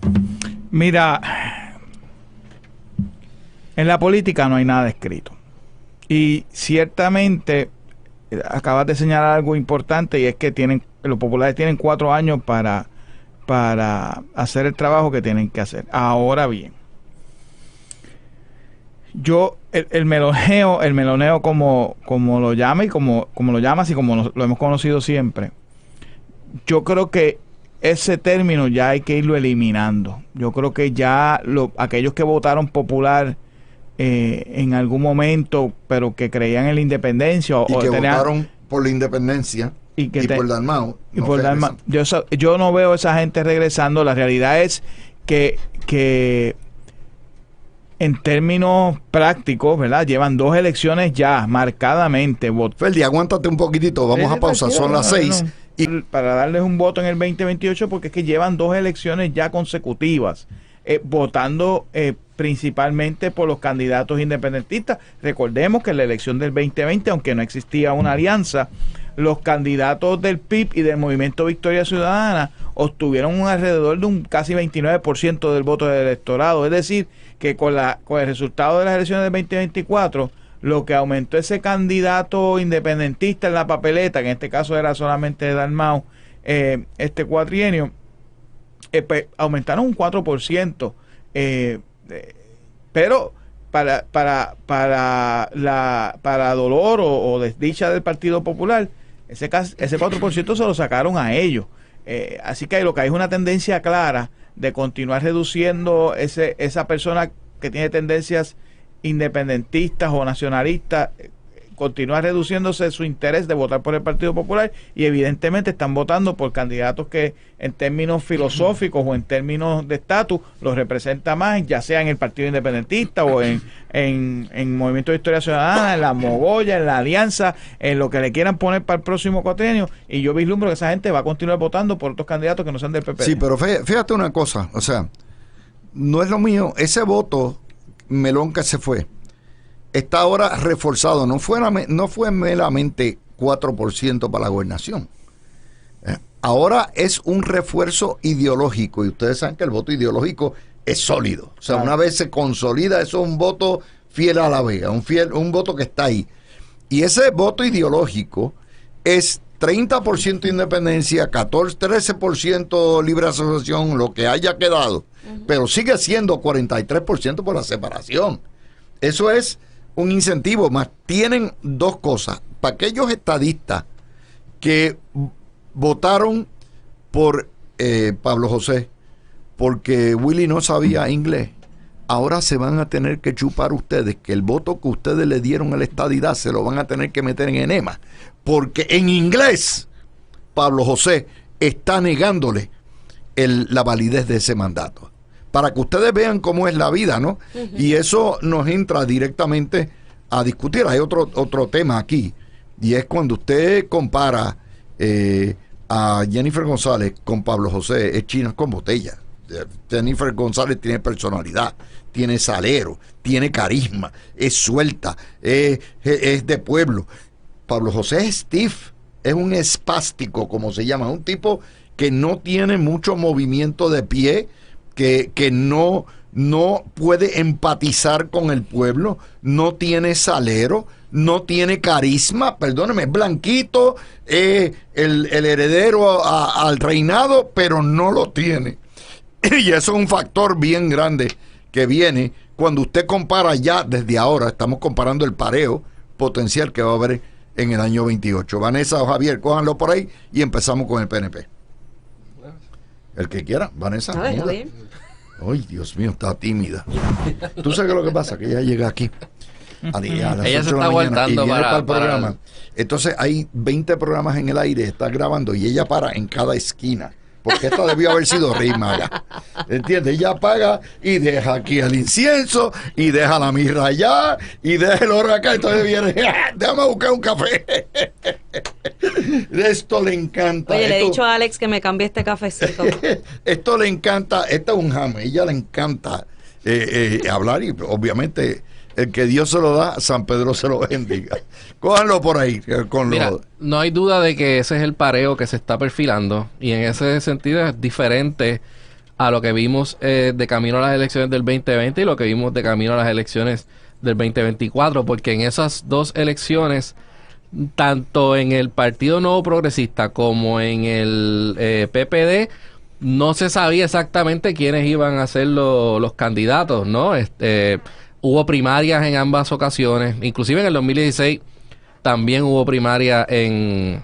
Mira, en la política no hay nada escrito. Y ciertamente acabas de señalar algo importante, y es que los populares tienen 4 años para hacer el trabajo que tienen que hacer. Ahora bien, el meloneo como lo llama y como lo llamas y como lo hemos conocido siempre, yo creo que ese término ya hay que irlo eliminando. Yo creo que ya aquellos que votaron popular en algún momento, pero que creían en la independencia y que votaron por la independencia y por Dalmau, yo no veo a esa gente regresando. La realidad es que en términos prácticos, ¿verdad? Llevan 2 elecciones ya marcadamente. Ferdi, aguántate un poquitito, vamos a pausar, son las 6. Y para darles un voto en el 2028, porque es que llevan 2 elecciones ya consecutivas votando principalmente por los candidatos independentistas. Recordemos que en la elección del 2020, aunque no existía una alianza, los candidatos del PIB y del Movimiento Victoria Ciudadana obtuvieron alrededor de un casi 29% del voto del electorado. Es decir, que con el resultado de las elecciones del 2024, lo que aumentó ese candidato independentista en la papeleta, que en este caso era solamente de Dalmau, este cuatrienio, pues, aumentaron un 4%. Pero para dolor o desdicha del Partido Popular, ese 4% se lo sacaron a ellos. Así que lo que hay es una tendencia clara de continuar reduciendo esa persona que tiene tendencias independentistas o nacionalistas, continúa reduciéndose su interés de votar por el Partido Popular, y evidentemente están votando por candidatos que en términos filosóficos o en términos de estatus los representa más, ya sea en el Partido Independentista o en Movimiento de Historia Ciudadana, en la Mogolla, en la Alianza, en lo que le quieran poner para el próximo cuatrienio. Y yo vislumbro que esa gente va a continuar votando por otros candidatos que no sean del PP. Sí, pero fíjate una cosa, o sea, no es lo mío, ese voto melón que se fue está ahora reforzado, no fue meramente 4% para la gobernación. Ahora es un refuerzo ideológico, y ustedes saben que el voto ideológico es sólido. O sea, una vez se consolida, eso es un voto fiel a la vega, un voto que está ahí. Y ese voto ideológico es 30% independencia, 13% libre asociación, lo que haya quedado, pero sigue siendo 43% por la separación. Eso es un incentivo más. Tienen 2 cosas. Para aquellos estadistas que votaron por Pablo José porque Willy no sabía inglés, ahora se van a tener que chupar ustedes que el voto que ustedes le dieron a la estadidad se lo van a tener que meter en enema, porque en inglés Pablo José está negándole la validez de ese mandato. Para que ustedes vean cómo es la vida, ¿no? Y eso nos entra directamente a discutir. Hay otro tema aquí, y es cuando usted compara a Jennifer González con Pablo José, es chinas con botella. Jennifer González tiene personalidad, tiene salero, tiene carisma, es suelta, es de pueblo. Pablo José es stiff, es un espástico, como se llama, un tipo que no tiene mucho movimiento de pie, que no no puede empatizar con el pueblo, no tiene salero, no tiene carisma, perdóneme, es blanquito, el heredero al reinado, pero no lo tiene. Y eso es un factor bien grande que viene cuando usted compara ya desde ahora, estamos comparando el pareo potencial que va a haber en el año 28. Vanessa o Javier, cójanlo por ahí y empezamos con el PNP. El que quiera, Vanessa. Ay, Dios mío, está tímida. ¿Tú sabes qué es lo que pasa? Que ella llega aquí a las ella 8 se de la está mañana y aguantando viene para el programa. el... Entonces hay 20 programas en el aire, está grabando y ella para en cada esquina. Porque esta debió haber sido rima. ¿Entiendes? Ella apaga y deja aquí el incienso y deja la mirra allá y deja el oro acá. Entonces viene, déjame buscar un café. Esto le encanta. Oye, le he dicho a Alex que me cambie este cafecito. Esto le encanta. Esto es un jame. Ella le encanta hablar y obviamente el que Dios se lo da, San Pedro se lo bendiga. Cójanlo por ahí. Mira, no hay duda de que ese es el pareo que se está perfilando y en ese sentido es diferente a lo que vimos de camino a las elecciones del 2020 y lo que vimos de camino a las elecciones del 2024, porque en esas dos elecciones, tanto en el Partido Nuevo Progresista como en el PPD, no se sabía exactamente quiénes iban a ser los candidatos, ¿no? Hubo primarias en ambas ocasiones, inclusive en el 2016 también hubo primaria en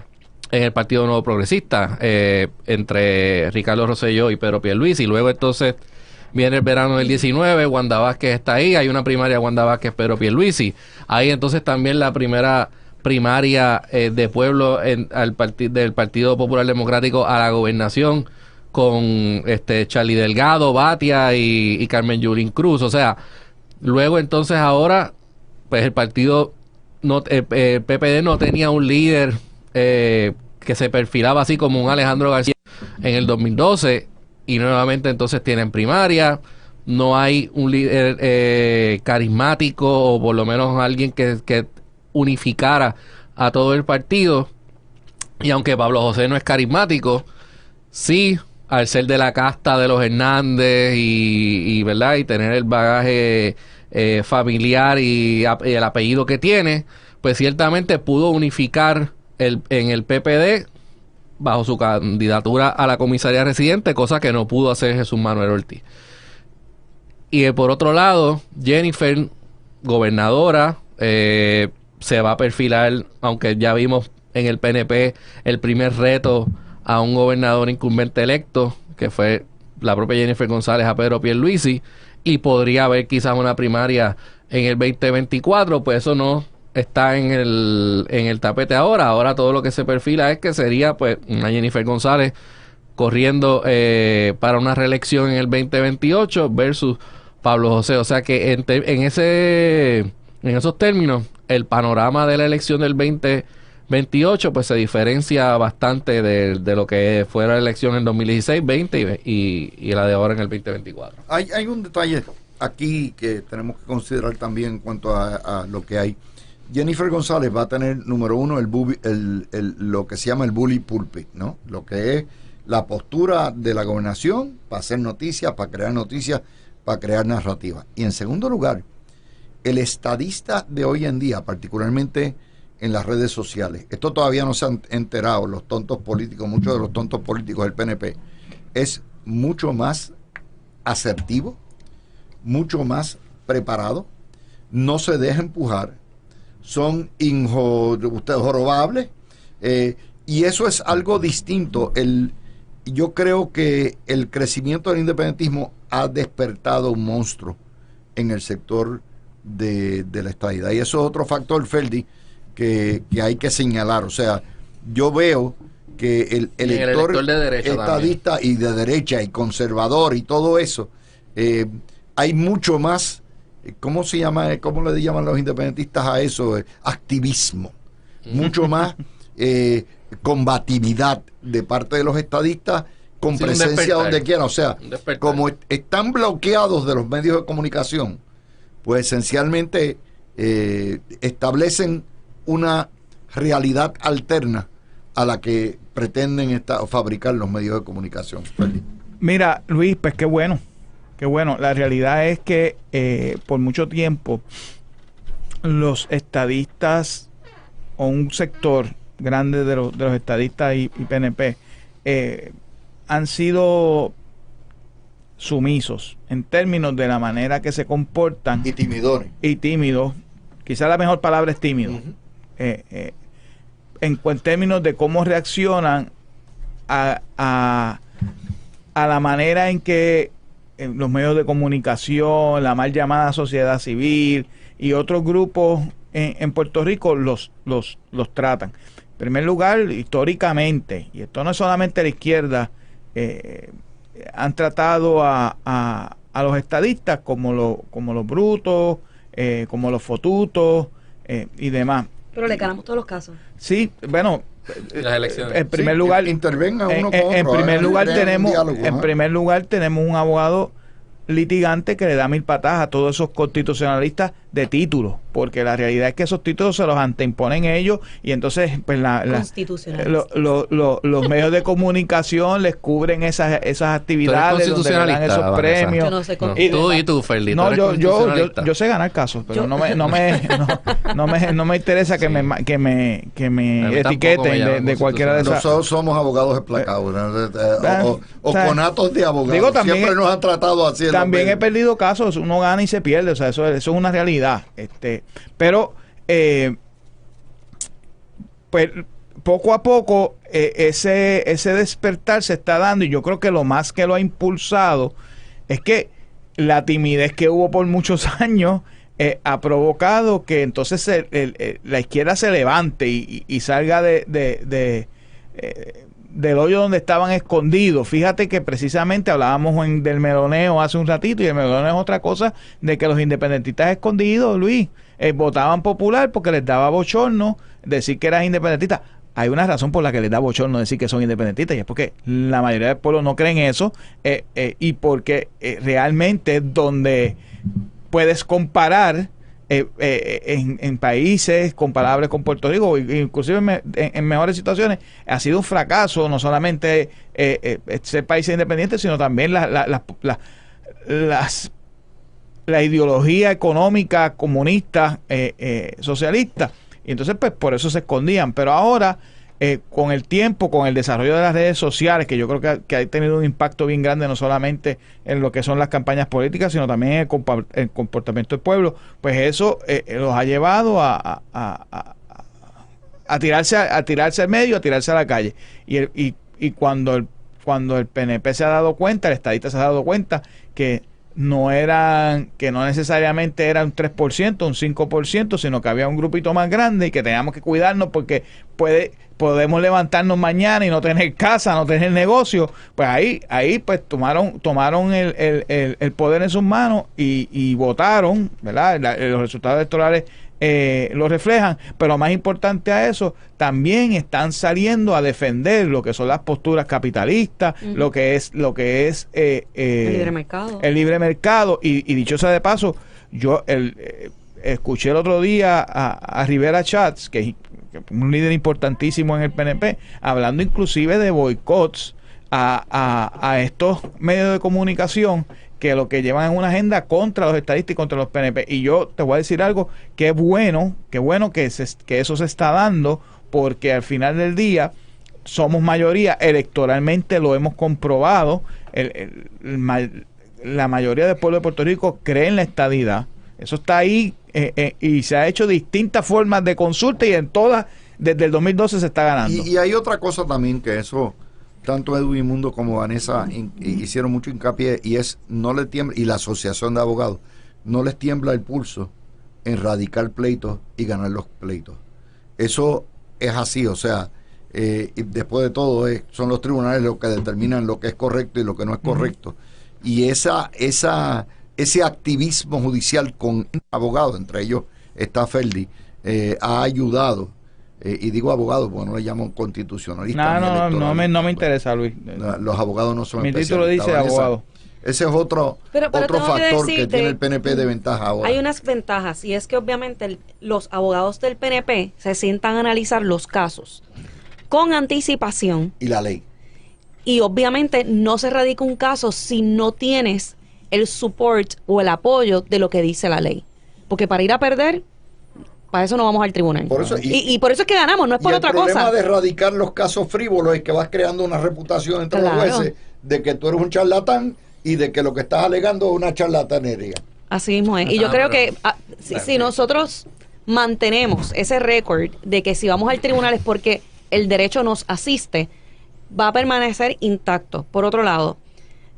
el Partido Nuevo Progresista entre Ricardo Rosselló y Pedro Pierluisi, y luego entonces viene el verano del 19, Wanda Vázquez está ahí, hay una primaria Wanda Vázquez, Pedro Pierluisi, ahí entonces también la primera primaria de pueblo del Partido Popular Democrático a la gobernación con Charlie Delgado, Batia y Carmen Yulín Cruz, o sea, luego entonces ahora pues el partido el PPD no tenía un líder que se perfilaba así como un Alejandro García en el 2012 y nuevamente entonces tienen primaria, no hay un líder carismático o por lo menos alguien que unificara a todo el partido, y aunque Pablo José no es carismático, sí, al ser de la casta de los Hernández y verdad, y tener el bagaje familiar y el apellido que tiene, pues ciertamente pudo unificar en el PPD bajo su candidatura a la comisaría residente, cosa que no pudo hacer Jesús Manuel Ortiz. Y por otro lado, Jennifer, gobernadora, se va a perfilar, aunque ya vimos en el PNP el primer reto a un gobernador incumbente electo, que fue la propia Jennifer González a Pedro Pierluisi, y podría haber quizás una primaria en el 2024, pues eso no está en el tapete ahora todo lo que se perfila es que sería pues una Jennifer González corriendo para una reelección en el 2028 versus Pablo José, o sea que en esos términos el panorama de la elección del 2028 pues se diferencia bastante de lo que fue la elección en 2016, 20 y la de ahora en el 2024. Hay un detalle aquí que tenemos que considerar también en cuanto a lo que hay. Jennifer González va a tener, número uno, lo que se llama el bully pulpit, ¿no? Lo que es la postura de la gobernación para hacer noticias, para crear narrativa. Y en segundo lugar, el estadista de hoy en día, particularmente en las redes sociales, esto todavía no se han enterado los tontos políticos, muchos de los tontos políticos del PNP, es mucho más asertivo, mucho más preparado, no se deja empujar, son jorobables, y eso es algo distinto. Yo creo que el crecimiento del independentismo ha despertado un monstruo en el sector de la estadidad, y eso es otro factor, Ferdi, que hay que señalar. O sea, yo veo que el elector de derecha estadista también, y de derecha y conservador y todo eso, hay mucho más, ¿cómo se llama? ¿Cómo le llaman los independentistas a eso? Activismo. Mucho más combatividad de parte de los estadistas, con presencia donde quiera. O sea, como están bloqueados de los medios de comunicación, pues esencialmente establecen una realidad alterna a la que pretenden fabricar los medios de comunicación. Mira, Luis, pues qué bueno Qué bueno. La realidad es que por mucho tiempo los estadistas o un sector grande de los estadistas y PNP han sido sumisos en términos de la manera que se comportan Y timidores. y tímidos. Quizá la mejor palabra es tímido. Ujú. En términos de cómo reaccionan a la manera en que los medios de comunicación, la mal llamada sociedad civil y otros grupos en Puerto Rico los tratan. En primer lugar, históricamente, y esto no es solamente la izquierda, han tratado a los estadistas como los brutos, como los fotutos y demás. Pero le ganamos todos los casos. Sí, bueno, Las elecciones. en primer Sí, lugar, intervenga uno con en otro, primer lugar crea un tenemos, diálogo, en ajá. primer lugar tenemos un abogado litigante que le da mil patadas a todos esos constitucionalistas de títulos, porque la realidad es que esos títulos se los anteimponen ellos y entonces pues Constitucionalistas. los medios de comunicación les cubren esas actividades donde le dan constitucionalista, esos Vanessa? premios. Yo no sé No, Y tú demás. y tú, Ferdi. No, tú eres constitucionalista. yo sé ganar casos, pero Yo- no me interesa que Sí. me A mí tampoco etiqueten me llama de cualquiera de esas. Nosotros somos abogados esplacados, ¿no? o o sea, conatos de abogados. digo, también- Siempre nos han tratado así. en También los he perdido casos, uno gana y se pierde, o sea, eso es una realidad. Pero pues poco a poco ese despertar se está dando y yo creo que lo más que lo ha impulsado es que la timidez que hubo por muchos años ha provocado que entonces la izquierda se levante y salga del hoyo donde estaban escondidos. Fíjate que precisamente hablábamos del meloneo hace un ratito y el meloneo es otra cosa de que los independentistas escondidos, Luis, votaban popular porque les daba bochorno decir que eran independentistas. Hay una razón por la que les da bochorno decir que son independentistas y es porque la mayoría del pueblo no cree en eso y porque realmente es donde puedes comparar en países comparables con Puerto Rico, inclusive en mejores situaciones, ha sido un fracaso, no solamente ser países independientes, sino también la ideología económica comunista, socialista. Y entonces, pues, por eso se escondían. Pero ahora, con el tiempo, con el desarrollo de las redes sociales, que yo creo que ha tenido un impacto bien grande, no solamente en lo que son las campañas políticas, sino también en el comportamiento del pueblo, pues eso los ha llevado a tirarse al medio, a tirarse a la calle. Y cuando el PNP se ha dado cuenta, el estadista se ha dado cuenta que no necesariamente era un 3%, un 5%, sino que había un grupito más grande y que teníamos que cuidarnos porque podemos levantarnos mañana y no tener casa, no tener negocio. Pues ahí pues tomaron el poder en sus manos y votaron, ¿verdad? Los resultados electorales lo reflejan, pero más importante a eso, también están saliendo a defender lo que son las posturas capitalistas, lo que es El libre mercado. el libre mercado y dicho sea de paso, yo escuché el otro día a Rivera Schatz, que es un líder importantísimo en el PNP, hablando inclusive de boicots a estos medios de comunicación que lo que llevan es una agenda contra los estadistas y contra los PNP. Y yo te voy a decir algo, qué bueno que eso se está dando, porque al final del día somos mayoría, electoralmente lo hemos comprobado, la mayoría del pueblo de Puerto Rico cree en la estadidad, eso está ahí y se ha hecho distintas formas de consulta y en todas, desde el 2012 se está ganando. Y hay otra cosa también que eso, tanto Edwin Mundo como Vanessa hicieron mucho hincapié, y es, no le tiembla, y la asociación de abogados, no les tiembla el pulso en radicar pleitos y ganar los pleitos. Eso es así, o sea, y después de todo son los tribunales los que determinan lo que es correcto y lo que no es correcto. Y ese activismo judicial con abogados, entre ellos está Ferdi, ha ayudado. Y digo abogado porque no le llamo constitucionalista. No me interesa, Luis. Los abogados no son Mi título dice abogado. Ese es otro Pero tengo factor que decirte, tiene el PNP de ventaja ahora. Hay unas ventajas, y es que obviamente los abogados del PNP se sientan a analizar los casos con anticipación, Y la ley. y obviamente no se radica un caso si no tienes el support o el apoyo de lo que dice la ley. Porque para ir a perder, para eso no vamos al tribunal. Por eso, y por eso es que ganamos, no es por otra cosa. El problema de erradicar los casos frívolos es que vas creando una reputación entre los jueces de que tú eres un charlatán y de que lo que estás alegando es una charlatanería. Así mismo es. Y yo creo que si nosotros mantenemos ese récord de que si vamos al tribunal es porque el derecho nos asiste, va a permanecer intacto. Por otro lado,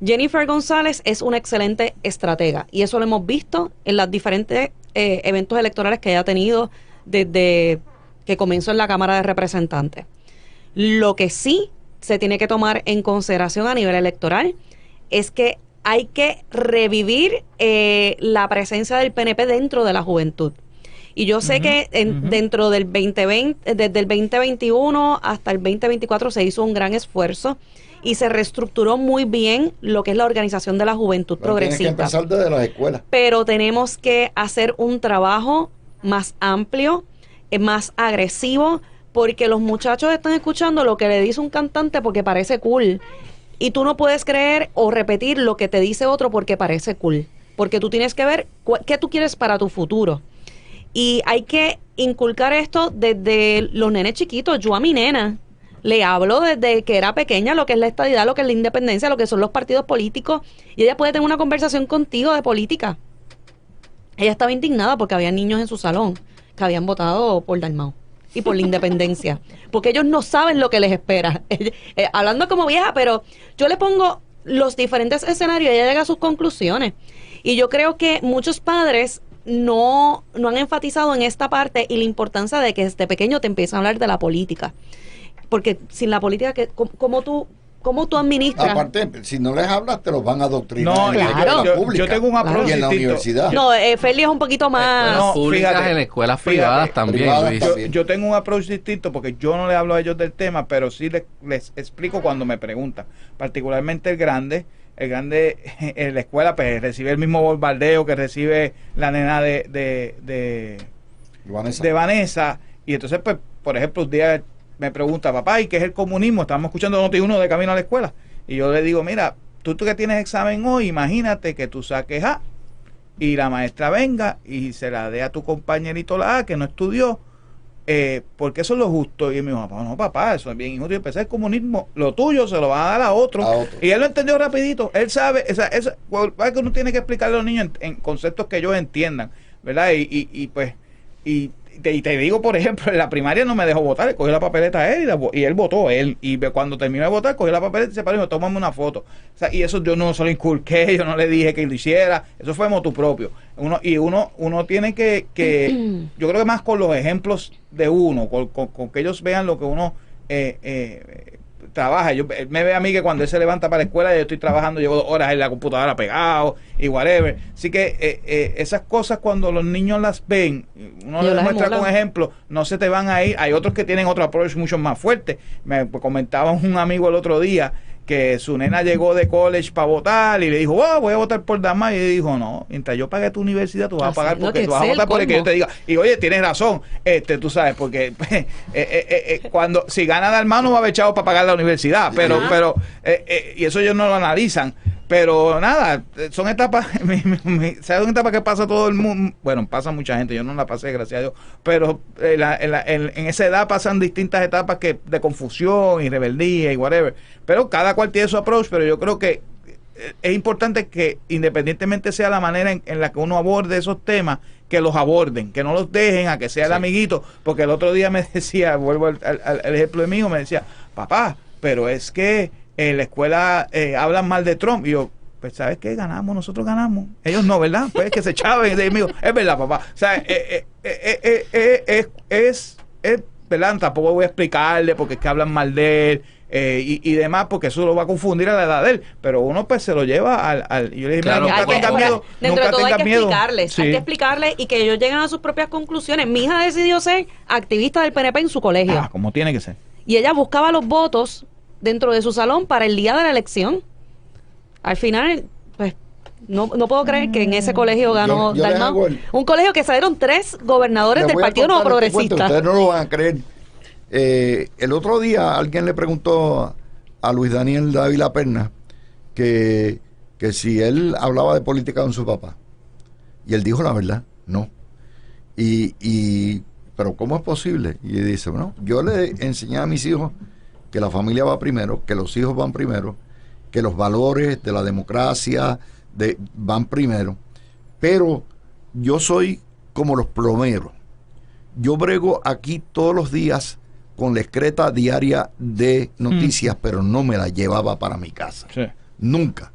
Jennifer González es una excelente estratega y eso lo hemos visto en los diferentes eventos electorales que ella ha tenido desde que comenzó en la Cámara de Representantes. Lo que sí se tiene que tomar en consideración a nivel electoral es que hay que revivir la presencia del PNP dentro de la juventud. Y yo sé que dentro del 2020, desde el 2021 hasta el 2024 se hizo un gran esfuerzo y se reestructuró muy bien lo que es la organización de la juventud progresista. Tienes que empezar desde las escuelas. Pero tenemos que hacer un trabajo más amplio, más agresivo, porque los muchachos están escuchando lo que le dice un cantante porque parece cool. Y tú no puedes creer o repetir lo que te dice otro porque parece cool. Porque tú tienes que ver qué tú quieres para tu futuro. Y hay que inculcar esto desde los nenes chiquitos. Yo a mi nena le hablo desde que era pequeña lo que es la estadidad, lo que es la independencia, lo que son los partidos políticos. Y ella puede tener una conversación contigo de política. Ella estaba indignada porque había niños en su salón que habían votado por Dalmau y por la independencia. Porque ellos no saben lo que les espera. Hablando como vieja, pero yo le pongo los diferentes escenarios y ella llega a sus conclusiones. Y yo creo que muchos padres no han enfatizado en esta parte y la importancia de que desde pequeño te empiezan a hablar de la política. Porque sin la política, ¿cómo tú administras? Aparte, si no les hablas, te los van a adoctrinar no, en la escuela pública. Yo tengo un approach y en la distinto. universidad. No, Feli es un poquito más... Escuelas públicas, en escuelas privadas también, Luis. Yo tengo un approach distinto porque yo no le hablo a ellos del tema, pero sí les explico cuando me preguntan. Particularmente el grande en la escuela pues recibe el mismo bombardeo que recibe la nena de Vanessa. Y entonces, pues, por ejemplo, un día me pregunta, papá, ¿y qué es el comunismo? Estábamos escuchando Noti1 de camino a la escuela. Y yo le digo, mira, tú que tienes examen hoy, imagínate que tú saques A y la maestra venga y se la dé a tu compañerito la A que no estudió, porque eso es lo justo. Y me dijo, no, papá, eso es bien injusto. Y empecé el comunismo, lo tuyo se lo van a dar a otro. Y él lo entendió rapidito. Él sabe, es que uno tiene que explicarle a los niños en conceptos que ellos entiendan, ¿verdad? Y te digo, por ejemplo, en la primaria no me dejó votar, le cogió la papeleta a él y él votó, y cuando terminó de votar, cogió la papeleta y se paró y me tomó una foto. O sea, y eso yo no se lo inculqué, yo no le dije que lo hiciera, eso fue motu propio. Uno tiene que yo creo que más con los ejemplos de uno, con que ellos vean lo que uno trabaja. Él me ve a mí que cuando él se levanta para la escuela, yo estoy trabajando, llevo 2 horas en la computadora pegado y whatever. Así que esas cosas cuando los niños las ven, uno les muestra con ejemplo, no se te van a ir. Hay otros que tienen otro approach mucho más fuerte. Me comentaba un amigo el otro día que su nena llegó de college para votar y le dijo, voy a votar por Dalmau, y le dijo, no, mientras yo pague tu universidad, tú vas a pagar porque tú vas a votar por el que yo te diga. Y oye, tienes razón, tú sabes, porque cuando si gana Dalmau no va a haber echado para pagar la universidad, pero y eso ellos no lo analizan. Pero nada, son etapas, son etapas que pasa todo el mundo. Bueno, pasa mucha gente, yo no la pasé, gracias a Dios. Pero en esa edad pasan distintas etapas de confusión y rebeldía y whatever. Pero cada cual tiene su approach, pero yo creo que es importante que independientemente sea la manera en la que uno aborde esos temas, que los aborden, que no los dejen a que sea el amiguito. Porque el otro día me decía, vuelvo al ejemplo de mi hijo, me decía, papá, pero es que en la escuela hablan mal de Trump. Y yo, pues, ¿sabes qué? Nosotros ganamos. Ellos no, ¿verdad? Pues que se chaven. Es verdad, papá. O sea, es ¿verdad? Tampoco voy a explicarle porque es que hablan mal de él y demás, porque eso lo va a confundir a la edad de él. Pero uno, pues, se lo lleva al y yo le dije, claro, nunca tengas miedo. Dentro de todo hay que explicarles. Sí. Hay que explicarles y que ellos lleguen a sus propias conclusiones. Mi hija decidió ser activista del PNP en su colegio. Como tiene que ser. Y ella buscaba los votos dentro de su salón para el día de la elección. Al final, pues, no puedo creer que en ese colegio ganó Dalmau. Un colegio que salieron 3 gobernadores del Partido Nuevo Progresista. Ustedes no lo van a creer. El otro día alguien le preguntó a Luis Daniel Dávila Perna que que si él hablaba de política con su papá, y él dijo la verdad, no. Pero ¿cómo es posible? Y dice, bueno, yo le enseñé a mis hijos que la familia va primero, que los hijos van primero, que los valores de la democracia van primero, pero yo soy como los plomeros. Yo brego aquí todos los días con la excreta diaria de noticias, pero no me la llevaba para mi casa. Sí. Nunca.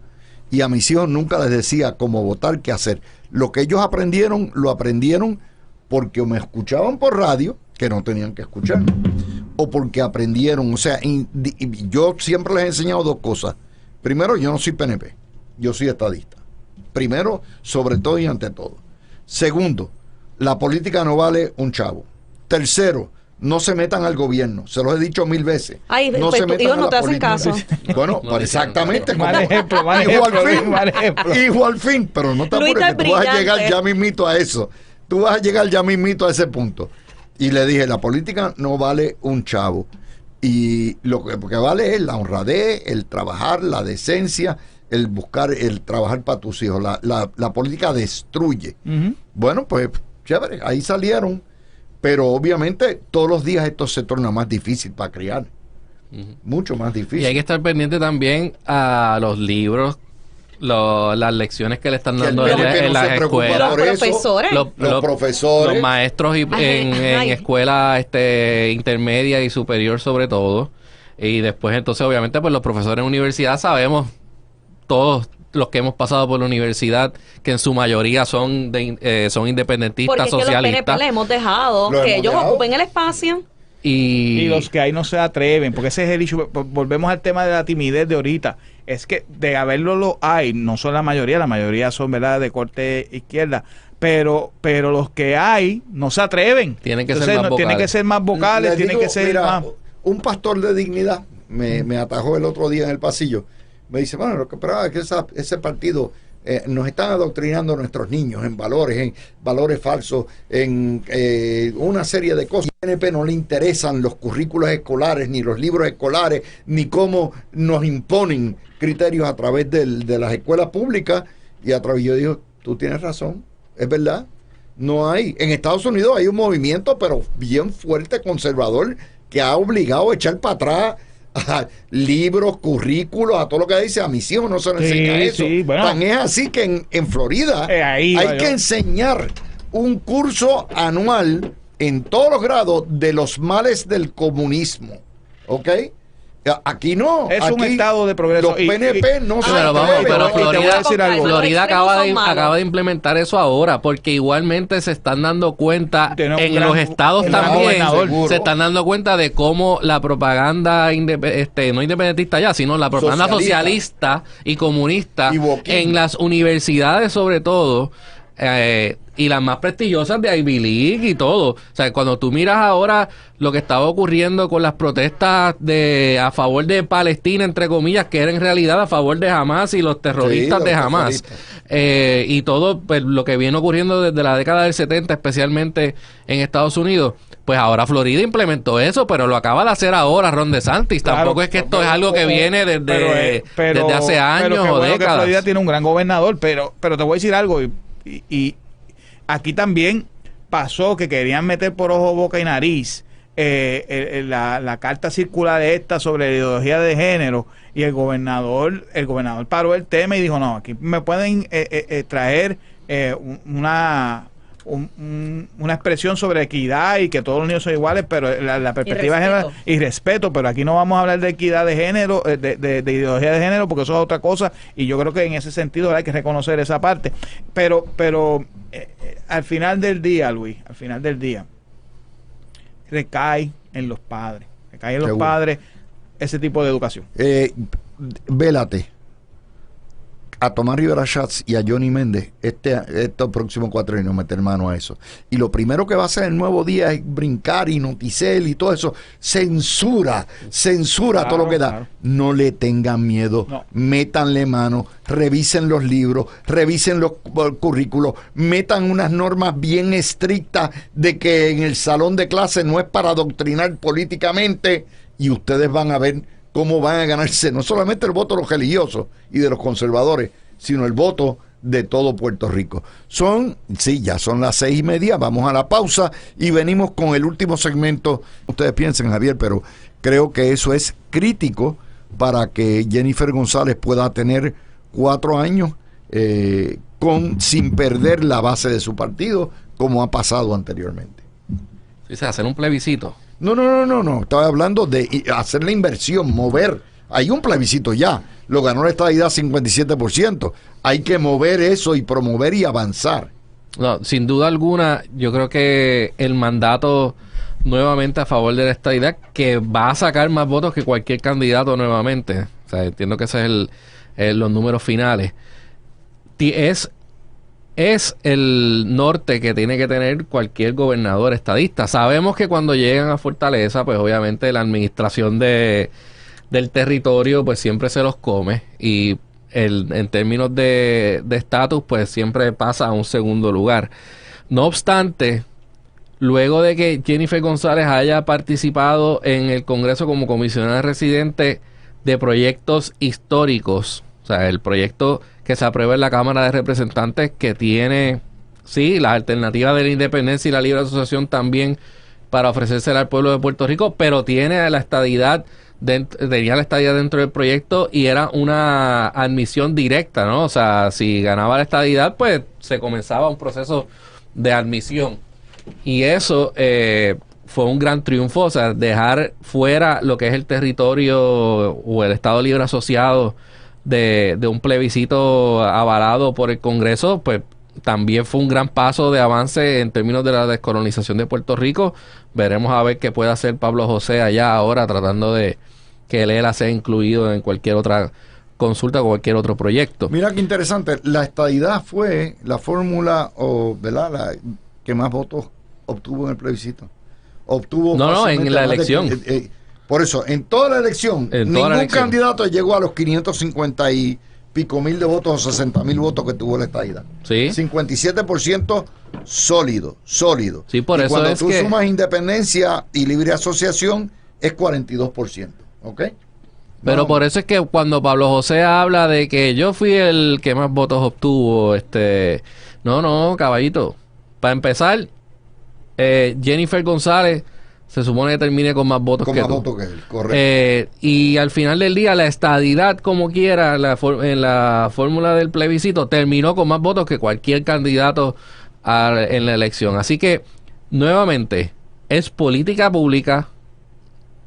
Y a mis hijos nunca les decía cómo votar, qué hacer. Lo que ellos aprendieron, lo aprendieron porque me escuchaban por radio, que no tenían que escuchar, o porque aprendieron. O sea, yo siempre les he enseñado dos cosas. Primero, yo no soy PNP, yo soy estadista. Primero, sobre todo y ante todo. Segundo, la política no vale un chavo. Tercero, no se metan al gobierno. Se los he dicho 1000 veces. Ay, no pues se metan ellos a no la te hacen política. caso. Bueno, No, pues exactamente. Mal ejemplo, mal ejemplo. Hijo al fin, pero no te Luis apures, está que tú vas a brillante. llegar ya mismito a eso. Tú vas a llegar ya mismito a ese punto. Y le dije, la política no vale un chavo. Y lo que vale es la honradez, el trabajar, la decencia, el buscar, el trabajar para tus hijos. La política destruye. Bueno, pues chévere, ahí salieron. Pero obviamente todos los días esto se torna más difícil para criar. Mucho más difícil. Y hay que estar pendiente también a los libros, las lecciones que le están Que el dando PNP en no se las preocupa escuelas. por Los eso. profesores. Los profesores. Los maestros en Ay. escuela intermedia y superior sobre todo. Y después entonces obviamente pues los profesores en universidad sabemos, todos los que hemos pasado por la universidad, que en su mayoría son Porque independentistas, es que los PNP socialistas. les hemos dejado Lo que hemos ellos dejado. ocupen el espacio. Y los que ahí no se atreven, porque ese es el issue. Volvemos al tema de la timidez de ahorita. Es que de haberlo lo hay, no son la mayoría son, ¿verdad?, de corte izquierda, pero los que hay no se atreven. Tienen que ser Entonces, más vocales. tienen que ser más vocales, Les tienen digo, que ser mira, más... un pastor de dignidad me atajó el otro día en el pasillo. Me dice, bueno, lo que esperaba es que ese partido nos están adoctrinando a nuestros niños en valores falsos, en una serie de cosas. A PNP no le interesan los currículos escolares, ni los libros escolares, ni cómo nos imponen criterios a través de las escuelas públicas. Y a través yo digo, tú tienes razón, es verdad. No hay. En Estados Unidos hay un movimiento, pero bien fuerte, conservador, que ha obligado a echar para atrás a libros, currículos, a todo lo que dice. A mis hijos no se les enseña eso. Sí, bueno. Tan es así que en Florida ahí hay va que yo. enseñar un curso anual en todos los grados de los males del comunismo. ¿Ok? Aquí no. Es un aquí estado de progreso. Los PNP no se Pero vamos, atreven. pero y te voy a Florida, decir algo. Florida Los extremos son malos. acaba de implementar eso ahora, porque igualmente se están dando cuenta, Tiene un en gran- los estados un gran también, gobernador. Seguro. se están dando cuenta de cómo la propaganda, no independentista ya, sino la propaganda socialista y comunista, Y boquín. en las universidades sobre todo, y las más prestigiosas de Ivy League y todo. O sea, cuando tú miras ahora lo que estaba ocurriendo con las protestas a favor de Palestina, entre comillas, que era en realidad a favor de Hamas y los terroristas Sí, de los Hamas. Y todo pues, lo que viene ocurriendo desde la década del 70, especialmente en Estados Unidos, pues ahora Florida implementó eso, pero lo acaba de hacer ahora Ron DeSantis. Claro, Tampoco es que esto es algo que viene desde hace años pero qué o bueno que décadas. Florida tiene un gran gobernador, pero te voy a decir algo, y aquí también pasó que querían meter por ojo, boca y nariz la carta circular esta sobre la ideología de género, y el gobernador paró el tema y dijo, no, aquí me pueden traer una expresión sobre equidad y que todos los niños son iguales, pero la perspectiva de género y respeto, pero aquí no vamos a hablar de equidad de género, de ideología de género, porque eso es otra cosa, y yo creo que en ese sentido hay que reconocer esa parte, pero al final del día, Luis, recae en los padres, Seguro. ese tipo de educación. Vélate a Tomás Rivera Schatz y a Johnny Méndez estos próximos 4 años meter mano a eso. Y lo primero que va a hacer el Nuevo Día es brincar y Noticel y todo eso. Censura Claro, todo lo que da. claro. No le tengan miedo, No. métanle mano, revisen los libros, revisen los currículos, metan unas normas bien estrictas de que en el salón de clase no es para adoctrinar políticamente, y ustedes van a ver cómo van a ganarse no solamente el voto de los religiosos y de los conservadores, sino el voto de todo Puerto Rico. Ya son las 6:30, vamos a la pausa y venimos con el último segmento. Ustedes piensen, Javier, pero creo que eso es crítico para que Jennifer González pueda tener 4 años sin perder la base de su partido, como ha pasado anteriormente. Sí, hacer un plebiscito. No, estaba hablando de hacer la inversión, mover. Hay un plebiscito ya, lo ganó la estadidad 57%. Hay que mover eso y promover y avanzar. No, sin duda alguna, yo creo que el mandato nuevamente a favor de la estadidad, que va a sacar más votos que cualquier candidato nuevamente. O sea, entiendo que ese es los números finales. Es el norte que tiene que tener cualquier gobernador estadista. Sabemos que cuando llegan a Fortaleza, pues obviamente la administración del territorio pues siempre se los come, y en términos de estatus pues siempre pasa a un segundo lugar. No obstante, luego de que Jennifer González haya participado en el Congreso como comisionada residente de proyectos históricos, o sea, el proyecto que se aprueba en la Cámara de Representantes, que tiene, sí, la alternativa de la independencia y la libre asociación también para ofrecérsela al pueblo de Puerto Rico, pero tenía la estadidad dentro del proyecto y era una admisión directa, ¿no? O sea, si ganaba la estadidad, pues se comenzaba un proceso de admisión. Y eso fue un gran triunfo, o sea, dejar fuera lo que es el territorio o el Estado Libre Asociado de un plebiscito avalado por el Congreso, pues también fue un gran paso de avance en términos de la descolonización de Puerto Rico. Veremos a ver qué puede hacer Pablo José allá ahora, tratando de que el ELA sea incluido en cualquier otra consulta o cualquier otro proyecto. Mira qué interesante, la estadidad fue la fórmula, ¿verdad?, la que más votos obtuvo en el plebiscito. No, en la elección. Por eso, en toda la elección, ningún candidato llegó a los 550 y pico mil de votos o 60,000 votos que tuvo la estadidad. Sí. 57% sólido. Sí, por y eso cuando es tú que sumas independencia y libre asociación, es 42%. ¿Ok? Pero No. por eso es que cuando Pablo José habla de que yo fui el que más votos obtuvo, no, caballito. Para empezar, Jennifer González se supone que termine con más votos que tú. Que él, correcto. Y al final del día, la estadidad, como quiera, en la fórmula del plebiscito, terminó con más votos que cualquier candidato en la elección. Así que, nuevamente, es política pública.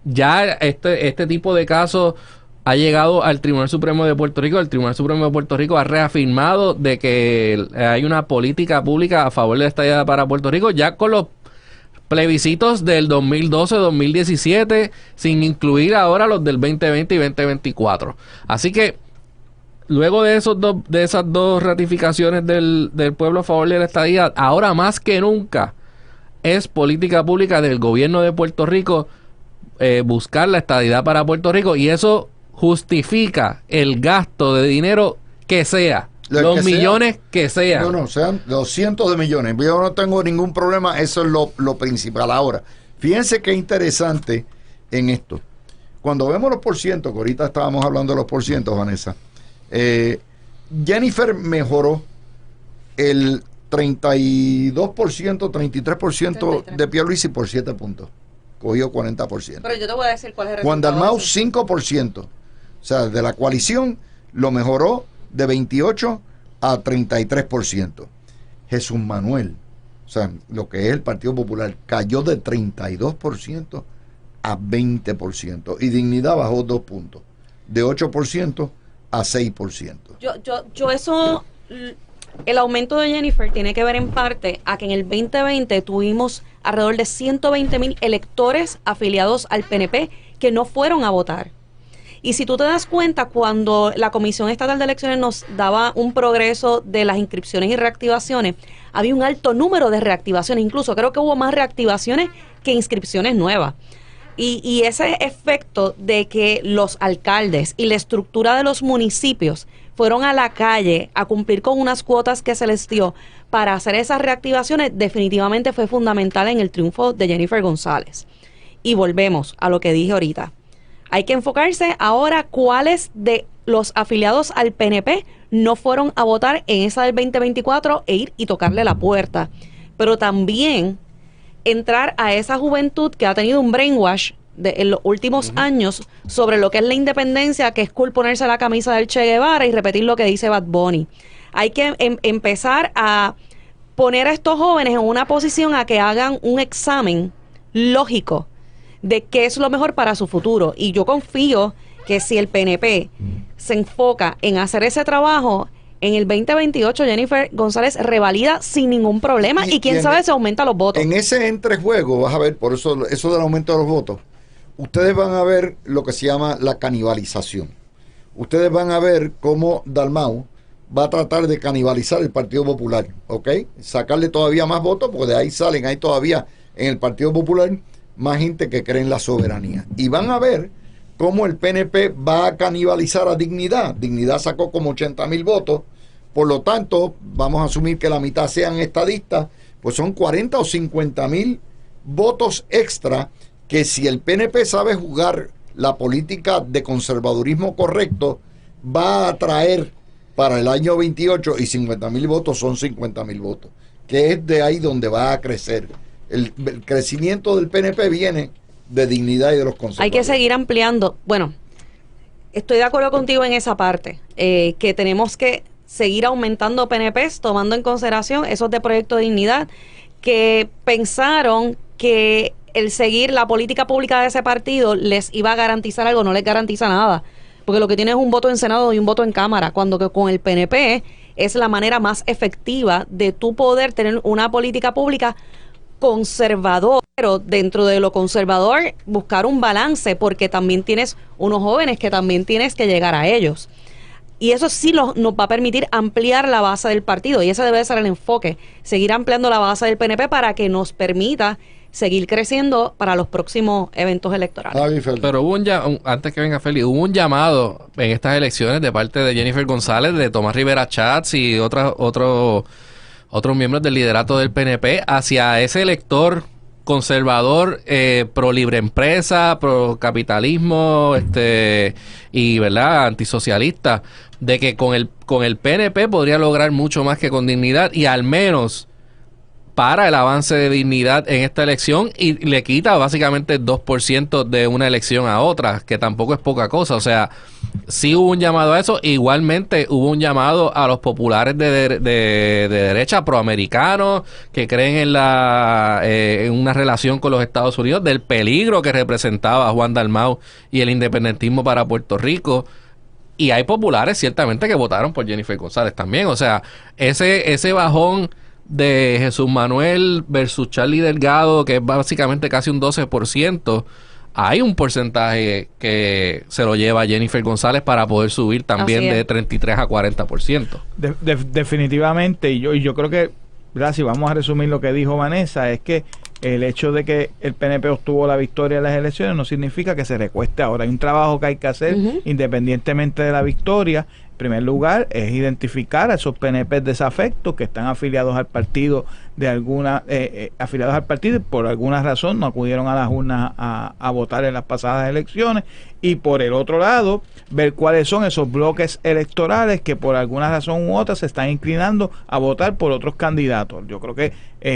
Ya este tipo de casos ha llegado al Tribunal Supremo de Puerto Rico. El Tribunal Supremo de Puerto Rico ha reafirmado de que hay una política pública a favor de la estadidad para Puerto Rico, ya con los plebiscitos del 2012, 2017, sin incluir ahora los del 2020 y 2024. Así que luego de esas dos ratificaciones del pueblo a favor de la estadidad, ahora más que nunca es política pública del gobierno de Puerto Rico buscar la estadidad para Puerto Rico, y eso justifica el gasto de dinero que sea. Los millones que sean. No, sean los cientos de millones. Yo no tengo ningún problema, eso es lo principal. Ahora, fíjense qué interesante en esto. Cuando vemos los porcientos, que ahorita estábamos hablando de los porcientos, Vanessa, Jennifer mejoró el 32%, 33% de Pierluisi por 7 puntos. Cogió 40%. Pero yo te voy a decir cuál es el Juan resultado. Dalmau, 5%. O sea, de la coalición lo mejoró de 28 a 33%. Jesús Manuel, o sea, lo que es el Partido Popular, cayó de 32% a 20%. Y Dignidad bajó 2 puntos, de 8% a 6%. Yo eso, el aumento de Jennifer tiene que ver en parte a que en el 2020 tuvimos alrededor de 120,000 electores afiliados al PNP que no fueron a votar. Y si tú te das cuenta, cuando la Comisión Estatal de Elecciones nos daba un progreso de las inscripciones y reactivaciones, había un alto número de reactivaciones, incluso creo que hubo más reactivaciones que inscripciones nuevas. Y ese efecto de que los alcaldes y la estructura de los municipios fueron a la calle a cumplir con unas cuotas que se les dio para hacer esas reactivaciones, definitivamente fue fundamental en el triunfo de Jennifer González. Y volvemos a lo que dije ahorita. Hay que enfocarse ahora cuáles de los afiliados al PNP no fueron a votar en esa del 2024 e ir y tocarle la puerta. Pero también entrar a esa juventud que ha tenido un brainwash en los últimos años sobre lo que es la independencia, que es cool ponerse la camisa del Che Guevara y repetir lo que dice Bad Bunny. Hay que empezar a poner a estos jóvenes en una posición a que hagan un examen lógico de qué es lo mejor para su futuro. Y yo confío que si el PNP se enfoca en hacer ese trabajo, en el 2028 Jennifer González revalida sin ningún problema y quién sabe si aumenta los votos. En ese entrejuego, vas a ver, por eso del aumento de los votos, ustedes van a ver lo que se llama la canibalización. Ustedes van a ver cómo Dalmau va a tratar de canibalizar el Partido Popular, ¿ok? Sacarle todavía más votos, porque de ahí salen, hay todavía en el Partido Popular más gente que cree en la soberanía. Y van a ver cómo el PNP va a canibalizar a Dignidad. Dignidad sacó como 80,000 votos, por lo tanto, vamos a asumir que la mitad sean estadistas, pues son 40 o 50,000 votos extra que si el PNP sabe jugar la política de conservadurismo correcto, va a atraer para el año 28, y 50,000 votos son 50,000 votos, que es de ahí donde va a crecer. El crecimiento del PNP viene de Dignidad y de los conservadores. Hay que seguir ampliando. Bueno, estoy de acuerdo contigo en esa parte, que tenemos que seguir aumentando PNPs, tomando en consideración esos de Proyecto de Dignidad, que pensaron que el seguir la política pública de ese partido les iba a garantizar algo. No les garantiza nada, porque lo que tiene es un voto en Senado y un voto en Cámara, cuando que con el PNP es la manera más efectiva de tú poder tener una política pública conservador, pero dentro de lo conservador buscar un balance, porque también tienes unos jóvenes que también tienes que llegar a ellos. Y eso sí nos va a permitir ampliar la base del partido, y ese debe ser el enfoque, seguir ampliando la base del PNP para que nos permita seguir creciendo para los próximos eventos electorales. Pero hubo antes que venga Feli, hubo un llamado en estas elecciones de parte de Jennifer González, de Tomás Rivera Chats y otros miembros del liderato del PNP hacia ese elector conservador, pro libre empresa, pro capitalismo, y verdad, antisocialista, de que con el PNP podría lograr mucho más que con Dignidad, y al menos para el avance de Dignidad en esta elección, y le quita básicamente 2% de una elección a otra, que tampoco es poca cosa. O sea, sí hubo un llamado a eso. Igualmente hubo un llamado a los populares de derecha, proamericanos, que creen en una relación con los Estados Unidos, del peligro que representaba Juan Dalmau y el independentismo para Puerto Rico. Y hay populares ciertamente que votaron por Jennifer González también. O sea, ese bajón de Jesús Manuel versus Charlie Delgado, que es básicamente casi un 12%, hay un porcentaje que se lo lleva a Jennifer González para poder subir también de 33 a 40%. Definitivamente, y yo creo que, ¿verdad? Si vamos a resumir lo que dijo Vanessa, es que el hecho de que el PNP obtuvo la victoria en las elecciones no significa que se recueste ahora. Hay un trabajo que hay que hacer independientemente de la victoria. En primer lugar, es identificar a esos PNP desafectos que están afiliados al partido afiliados al partido y por alguna razón no acudieron a las urnas a votar en las pasadas elecciones, y por el otro lado ver cuáles son esos bloques electorales que por alguna razón u otra se están inclinando a votar por otros candidatos. Yo creo que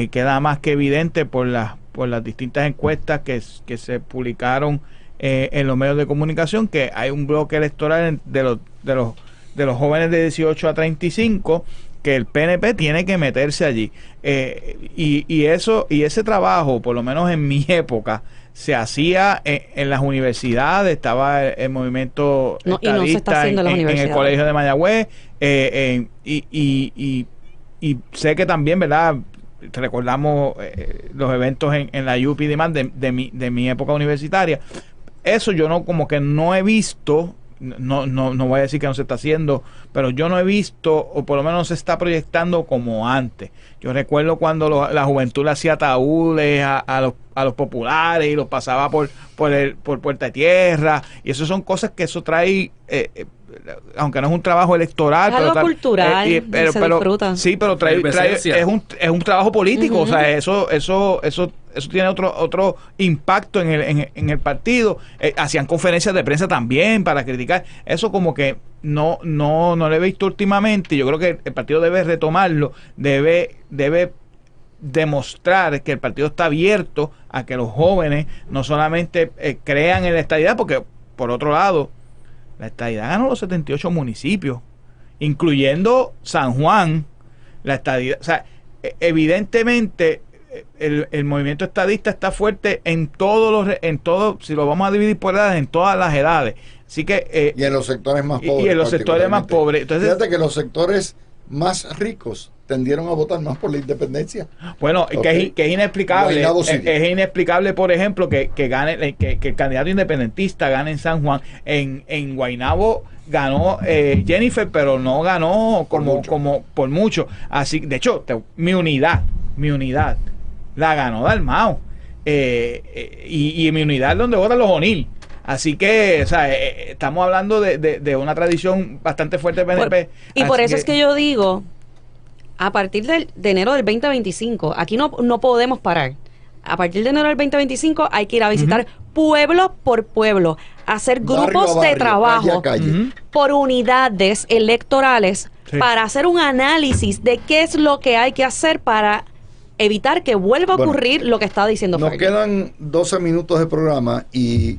queda más que evidente por las distintas encuestas que se publicaron en los medios de comunicación, que hay un bloque electoral de los jóvenes de 18 a 35 que el PNP tiene que meterse allí, y ese trabajo, por lo menos en mi época, se hacía en las universidades. Estaba el movimiento y no se está haciendo en el colegio de Mayagüez, y sé que también, ¿verdad?, recordamos los eventos en la UP y demás de mi época universitaria. Eso yo no he visto. No voy a decir que no se está haciendo, pero yo no he visto, o por lo menos no se está proyectando como antes. Yo recuerdo cuando la juventud le hacía ataúdes a los populares y los pasaba por Puerta de Tierra, y eso son cosas que eso trae, aunque no es un trabajo electoral, es algo cultural, se disfruta. Sí, pero trae es un trabajo político. O sea, eso tiene otro impacto en el partido. Hacían conferencias de prensa también para criticar. Eso como que no lo he visto últimamente. Yo creo que el partido debe retomarlo, debe demostrar que el partido está abierto a que los jóvenes no solamente crean en la estadidad, porque por otro lado, la estadidad ganó los 78 municipios, incluyendo San Juan. La estadidad, o sea, evidentemente el movimiento estadista está fuerte en todo, si lo vamos a dividir por edades, en todas las edades. Así que y en los sectores más pobres. Y en los sectores más pobres. Entonces, fíjate que los sectores más ricos tendieron a votar más por la independencia. Bueno, Okay. que es inexplicable. Es inexplicable, por ejemplo, que gane, que el candidato independentista gane en San Juan. En Guaynabo ganó Jennifer, pero no ganó como por mucho. Así, de hecho, mi unidad la ganó Dalmau. Y mi unidad es donde votan los O'Neill. Así que, o sea, estamos hablando de una tradición bastante fuerte de PNP. Por eso es que yo digo, a partir de enero del 2025, aquí no podemos parar. A partir de enero del 2025 hay que ir a visitar pueblo por pueblo, hacer grupos de trabajo por unidades electorales para hacer un análisis de qué es lo que hay que hacer para evitar que vuelva a ocurrir lo que está diciendo Nos Fergie. quedan 12 minutos de programa y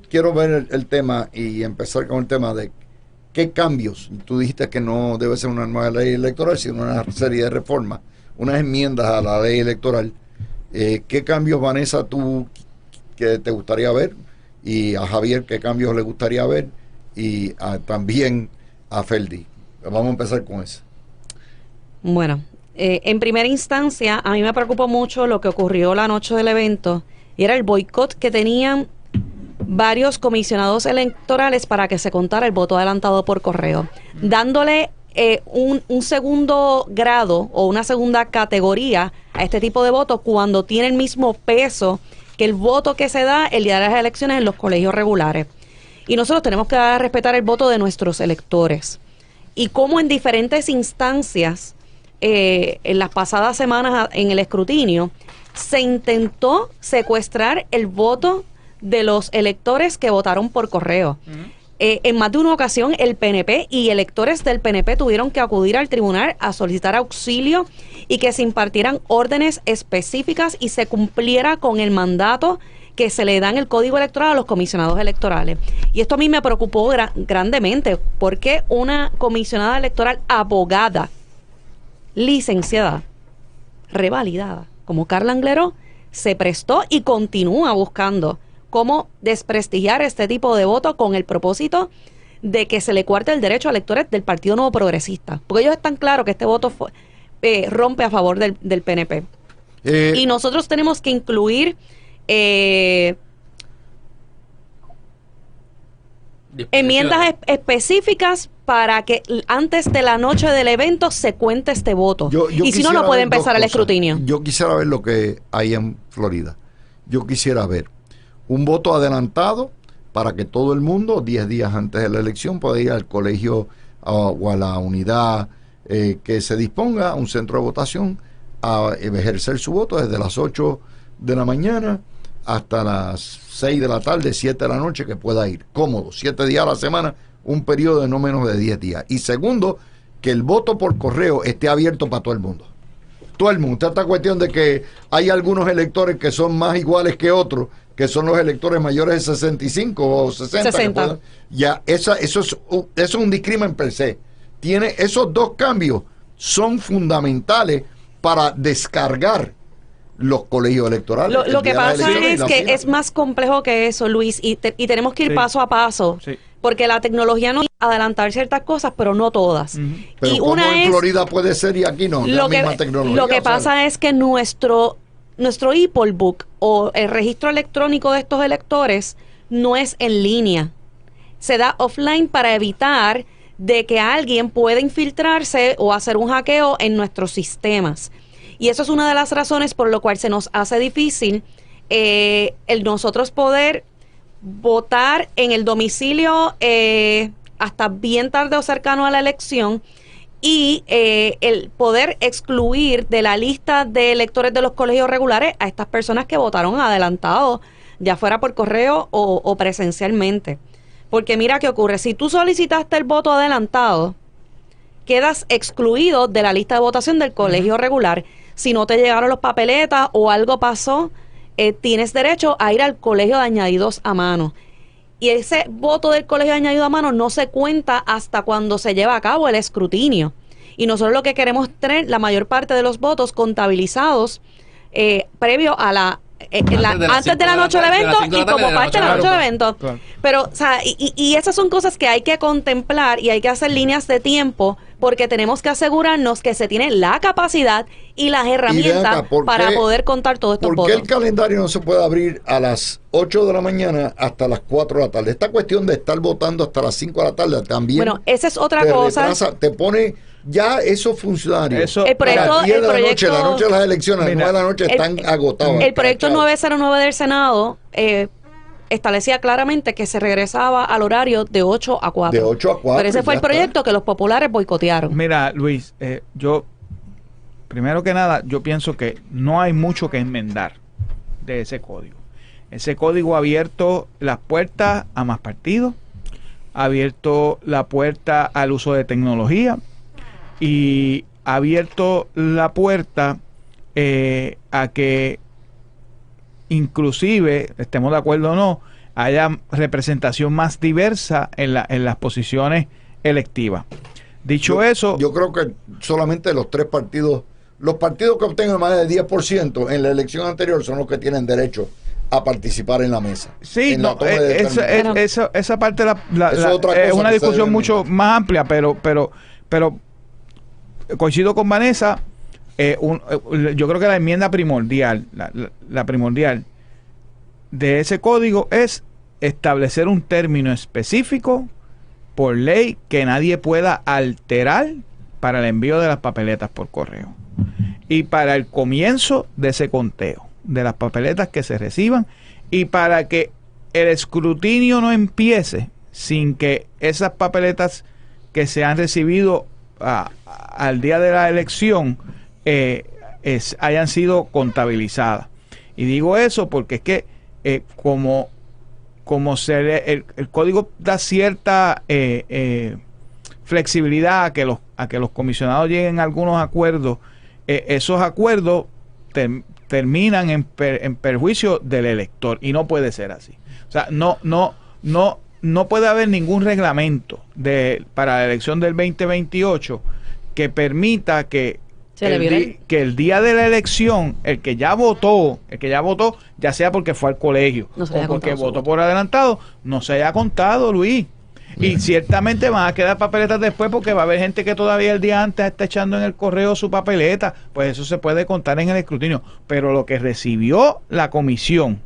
quiero ver el tema y empezar con el tema de qué cambios. Tú dijiste que no debe ser una nueva ley electoral, sino una serie de reformas, unas enmiendas a la ley electoral. ¿Qué cambios, Vanessa, tú que te gustaría ver? Y a Javier, ¿qué cambios le gustaría ver? Y también a Fergie. Vamos a empezar con eso. Bueno, en primera instancia, a mí me preocupó mucho lo que ocurrió la noche del evento, y era el boicot que tenían varios comisionados electorales para que se contara el voto adelantado por correo, dándole un segundo grado o una segunda categoría a este tipo de voto cuando tiene el mismo peso que el voto que se da el día de las elecciones en los colegios regulares. Y nosotros tenemos que dar a respetar el voto de nuestros electores. Y como en diferentes instancias, en las pasadas semanas en el escrutinio, se intentó secuestrar el voto de los electores que votaron por correo. En más de una ocasión, el PNP y electores del PNP tuvieron que acudir al tribunal a solicitar auxilio y que se impartieran órdenes específicas y se cumpliera con el mandato que se le da en el Código Electoral a los comisionados electorales. Y esto a mí me preocupó grandemente, porque una comisionada electoral abogada, licenciada, revalidada, como Carla Angleró, se prestó y continúa buscando cómo desprestigiar este tipo de voto con el propósito de que se le cuarte el derecho a electores del Partido Nuevo Progresista. Porque ellos están claros que este voto rompe a favor del PNP. Y nosotros tenemos que incluir enmiendas específicas para que antes de la noche del evento se cuente este voto. Y si no, no puede empezar el escrutinio. Yo quisiera ver lo que hay en Florida. Yo quisiera ver un voto adelantado para que todo el mundo, 10 días antes de la elección, pueda ir al colegio o a la unidad que se disponga, a un centro de votación, a ejercer su voto desde las 8 de la mañana hasta las 6 de la tarde, 7 de la noche, que pueda ir cómodo, 7 días a la semana, un periodo de no menos de 10 días. Y segundo, que el voto por correo esté abierto para todo el mundo. Todo el mundo. Esta cuestión de que hay algunos electores que son más iguales que otros, que son los electores mayores de 65 o 60. Ya, eso es un discrimen per se. Esos dos cambios son fundamentales para descargar los colegios electorales. Lo que pasa es que es más complejo que eso, Luis, y tenemos que ir paso a paso, porque la tecnología nos adelantar ciertas cosas, pero no todas. Pero y una en Florida puede ser y aquí no, la misma tecnología. Lo que pasa es que nuestro e-poll book o el registro electrónico de estos electores no es en línea. Se da offline para evitar de que alguien pueda infiltrarse o hacer un hackeo en nuestros sistemas. Y eso es una de las razones por lo cual se nos hace difícil el nosotros poder votar en el domicilio hasta bien tarde o cercano a la elección, y el poder excluir de la lista de electores de los colegios regulares a estas personas que votaron adelantado, ya fuera por correo o presencialmente. Porque mira qué ocurre, si tú solicitaste el voto adelantado, quedas excluido de la lista de votación del colegio regular. Si no te llegaron los papeletas o algo pasó, tienes derecho a ir al colegio de añadidos a mano. Y ese voto del colegio de añadido a mano no se cuenta hasta cuando se lleva a cabo el escrutinio. Y nosotros lo que queremos es tener la mayor parte de los votos contabilizados previo a la... antes de la noche del evento y como parte de la noche del evento. Claro. Pero, o sea, y esas son cosas que hay que contemplar y hay que hacer líneas de tiempo porque tenemos que asegurarnos que se tiene la capacidad y las herramientas para poder contar todos estos votos. ¿Por qué el calendario no se puede abrir a las 8 de la mañana hasta las 4 de la tarde? Esta cuestión de estar votando hasta las 5 de la tarde también. Bueno, esa es otra cosa. Retrasa, te pone ya esos funcionarios. El proyecto, a las 10 de la noche de las elecciones, a las 9 de la noche están agotados. El proyecto 909 del Senado establecía claramente que se regresaba al horario de 8 a 4. De 8 a 4. Pero ese fue el proyecto que los populares boicotearon. Mira, Luis, yo, primero que nada, yo pienso que no hay mucho que enmendar de ese código. Ese código ha abierto las puertas a más partidos, ha abierto la puerta al uso de tecnología y ha abierto la puerta a que inclusive, estemos de acuerdo o no, haya representación más diversa en las posiciones electivas. Dicho eso... Yo creo que solamente los 3 partidos, los partidos que obtengan más del 10% en la elección anterior son los que tienen derecho a participar en la mesa. Sí, no, esa parte es una discusión mucho más amplia, pero coincido con Vanessa. Yo creo que la enmienda primordial, la primordial de ese código es establecer un término específico por ley que nadie pueda alterar para el envío de las papeletas por correo y para el comienzo de ese conteo de las papeletas que se reciban y para que el escrutinio no empiece sin que esas papeletas que se han recibido al día de la elección hayan sido contabilizadas. Y digo eso porque es que como el código da cierta flexibilidad a que los comisionados lleguen a algunos acuerdos, esos acuerdos terminan en perjuicio del elector y no puede ser así. O sea, no puede haber ningún reglamento para la elección del 2028 que permita que el día de la elección, el que ya votó, ya sea porque fue al colegio o porque votó por adelantado, no se haya contado, Luis. Y ciertamente van a quedar papeletas después porque va a haber gente que todavía el día antes está echando en el correo su papeleta. Pues eso se puede contar en el escrutinio. Pero lo que recibió la comisión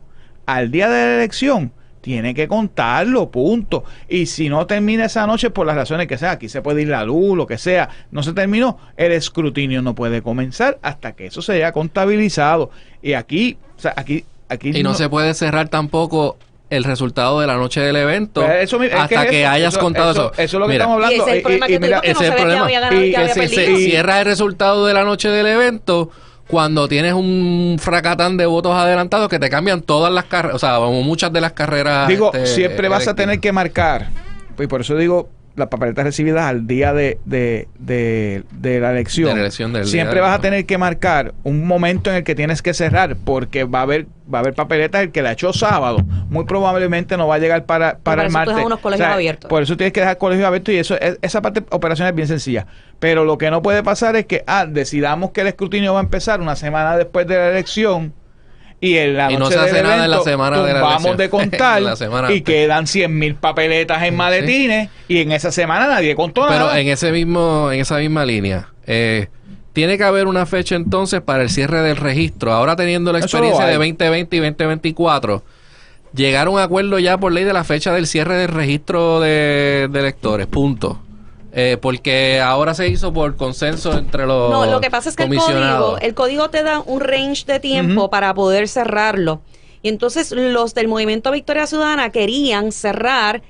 al día de la elección tiene que contarlo, punto. Y si no termina esa noche, por las razones que sea, aquí se puede ir la luz, lo que sea, no se terminó, el escrutinio no puede comenzar hasta que eso se haya contabilizado. Y aquí, o sea, aquí y no se puede cerrar tampoco el resultado de la noche del evento hasta que hayas contado eso. Eso es lo que estamos hablando. Y ese es el problema que tú digo que no se ve que había ganado, que había perdido. Se cierra el resultado de la noche del evento cuando tienes un fracatán de votos adelantados que te cambian todas las carreras, o sea, muchas de las carreras. Digo, siempre vas a tener que marcar, y por eso digo, las papeletas recibidas al día de la elección. Siempre vas a tener que marcar un momento en el que tienes que cerrar, porque va a haber papeletas el que la echó sábado, muy probablemente no va a llegar para el martes. Unos colegios abiertos. Por eso tienes que dejar colegios abiertos y esa parte de operación es bien sencilla. Pero lo que no puede pasar es que decidamos que el escrutinio va a empezar una semana después de la elección y en la noche no se hace del nada evento, en la semana de la vamos de contar y quedan 100,000 papeletas en maletines y en esa semana nadie contó nada. Pero en esa misma línea, tiene que haber una fecha entonces para el cierre del registro. Ahora teniendo la experiencia de 2020 y 2024, llegar a un acuerdo ya por ley de la fecha del cierre del registro de electores, punto. Porque ahora se hizo por consenso entre los No, lo que pasa es que el código te da un range de tiempo para poder cerrarlo. Y entonces los del Movimiento Victoria Ciudadana querían cerrar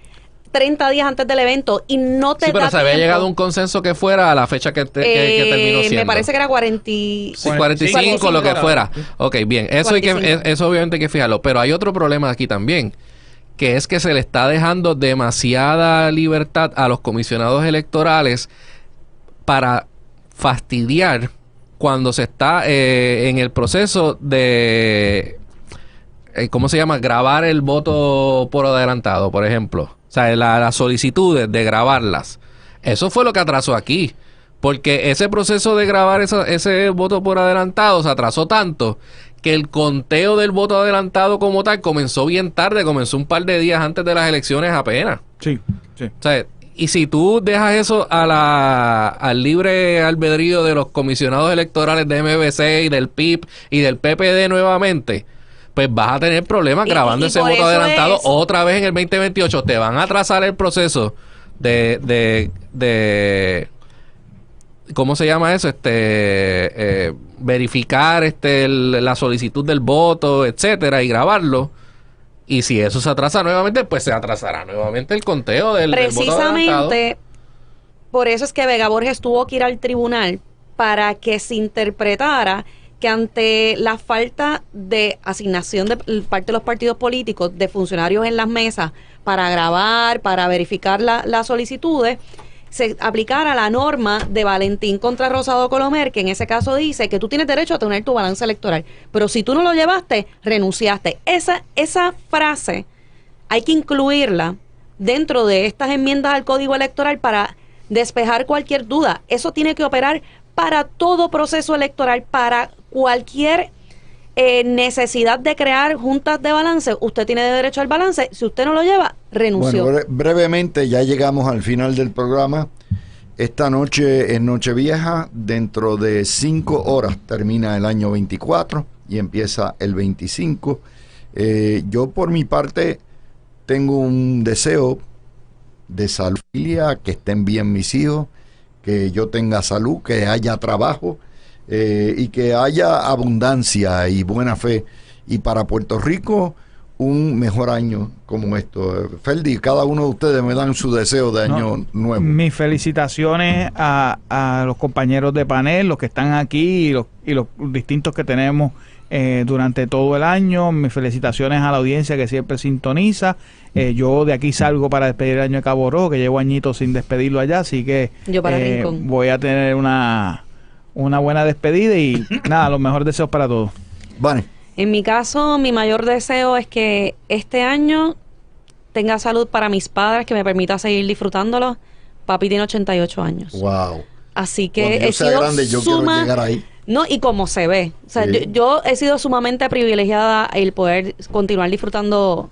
30 días antes del evento y no te da pero se había llegado a un consenso que fuera a la fecha que terminó siendo. Me parece que era 45, lo que fuera. Ok, bien. Eso obviamente hay que fijarlo. Pero hay otro problema aquí también, que es que se le está dejando demasiada libertad a los comisionados electorales para fastidiar cuando se está en el proceso de ¿cómo se llama? Grabar el voto por adelantado, por ejemplo. O sea, las solicitudes de grabarlas. Eso fue lo que atrasó aquí. Porque ese proceso de grabar ese voto por adelantado se atrasó tanto que el conteo del voto adelantado como tal comenzó bien tarde, comenzó un par de días antes de las elecciones apenas. Sí, sí. O sea, y si tú dejas eso al libre albedrío de los comisionados electorales de MBC y del PIB y del PPD nuevamente, pues vas a tener problemas grabando ese voto adelantado otra vez en el 2028. Te van a atrasar el proceso de ¿cómo se llama eso? Verificar la solicitud del voto, etcétera, y grabarlo. Y si eso se atrasa nuevamente, pues se atrasará nuevamente el conteo del voto adelantado. Precisamente por eso es que Vega Borges tuvo que ir al tribunal para que se interpretara que ante la falta de asignación de parte de los partidos políticos de funcionarios en las mesas para grabar, para verificar las solicitudes, se aplicara la norma de Valentín contra Rosado Colomer, que en ese caso dice que tú tienes derecho a tener tu balance electoral, pero si tú no lo llevaste, renunciaste. Esa frase hay que incluirla dentro de estas enmiendas al Código Electoral para despejar cualquier duda. Eso tiene que operar para todo proceso electoral, para cualquier necesidad de crear juntas de balance. Usted tiene derecho al balance. Si usted no lo lleva, renunció. Bueno, brevemente, ya llegamos al final del programa. Esta noche es Nochevieja. Dentro de 5 horas termina el año 24 y empieza el 25. Yo, por mi parte, tengo un deseo de salud, que estén bien mis hijos, que yo tenga salud, que haya trabajo, y que haya abundancia y buena fe, y para Puerto Rico un mejor año como esto. Ferdi, cada uno de ustedes me dan su deseo de año nuevo. Mis felicitaciones a los compañeros de panel, los que están aquí y los distintos que tenemos durante todo el año. Mis felicitaciones a la audiencia que siempre sintoniza. Yo de aquí salgo para despedir el año de Cabo Rojo, que llevo añitos sin despedirlo allá, así que yo para Rincón voy a tener una buena despedida y nada, los mejores deseos para todos. Vale. En mi caso, mi mayor deseo es que este año tenga salud para mis padres, que me permita seguir disfrutándolo. Papi tiene 88 años. Wow. Así que Cuando yo sea grande, yo quiero llegar ahí. No, y como se ve. O sea, Sí. yo he sido sumamente privilegiada el poder continuar disfrutando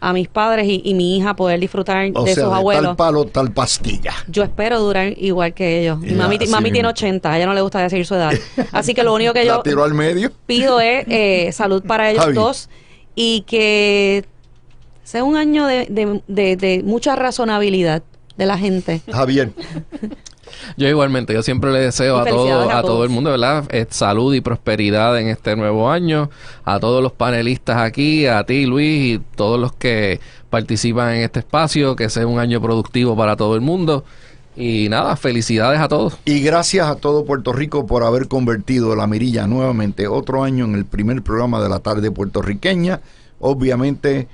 a mis padres y mi hija poder disfrutar O de sea, sus de abuelos. tal palo, tal pastilla. Yo espero durar igual que ellos. Ya, Mami así tiene mismo. 80, a ella no le gusta decir su edad. Así que lo único que La yo tiró al medio. pido es salud para ellos Javi. dos y que sea un año de mucha razonabilidad de la gente. Javier. Yo igualmente, yo siempre le deseo Y a felicidades a todo todos. el mundo, ¿verdad? Salud y prosperidad en este nuevo año, a todos los panelistas aquí, a ti, Luis, y todos los que participan en este espacio, que sea un año productivo para todo el mundo. Y nada, felicidades a todos. Y gracias a todo Puerto Rico por haber convertido La Mirilla nuevamente otro año en el primer programa de la tarde puertorriqueña. Obviamente,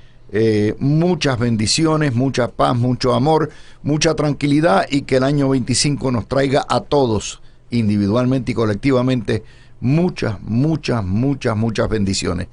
muchas bendiciones, mucha paz, mucho amor, mucha tranquilidad, y que el año 25 nos traiga a todos, individualmente y colectivamente, muchas bendiciones.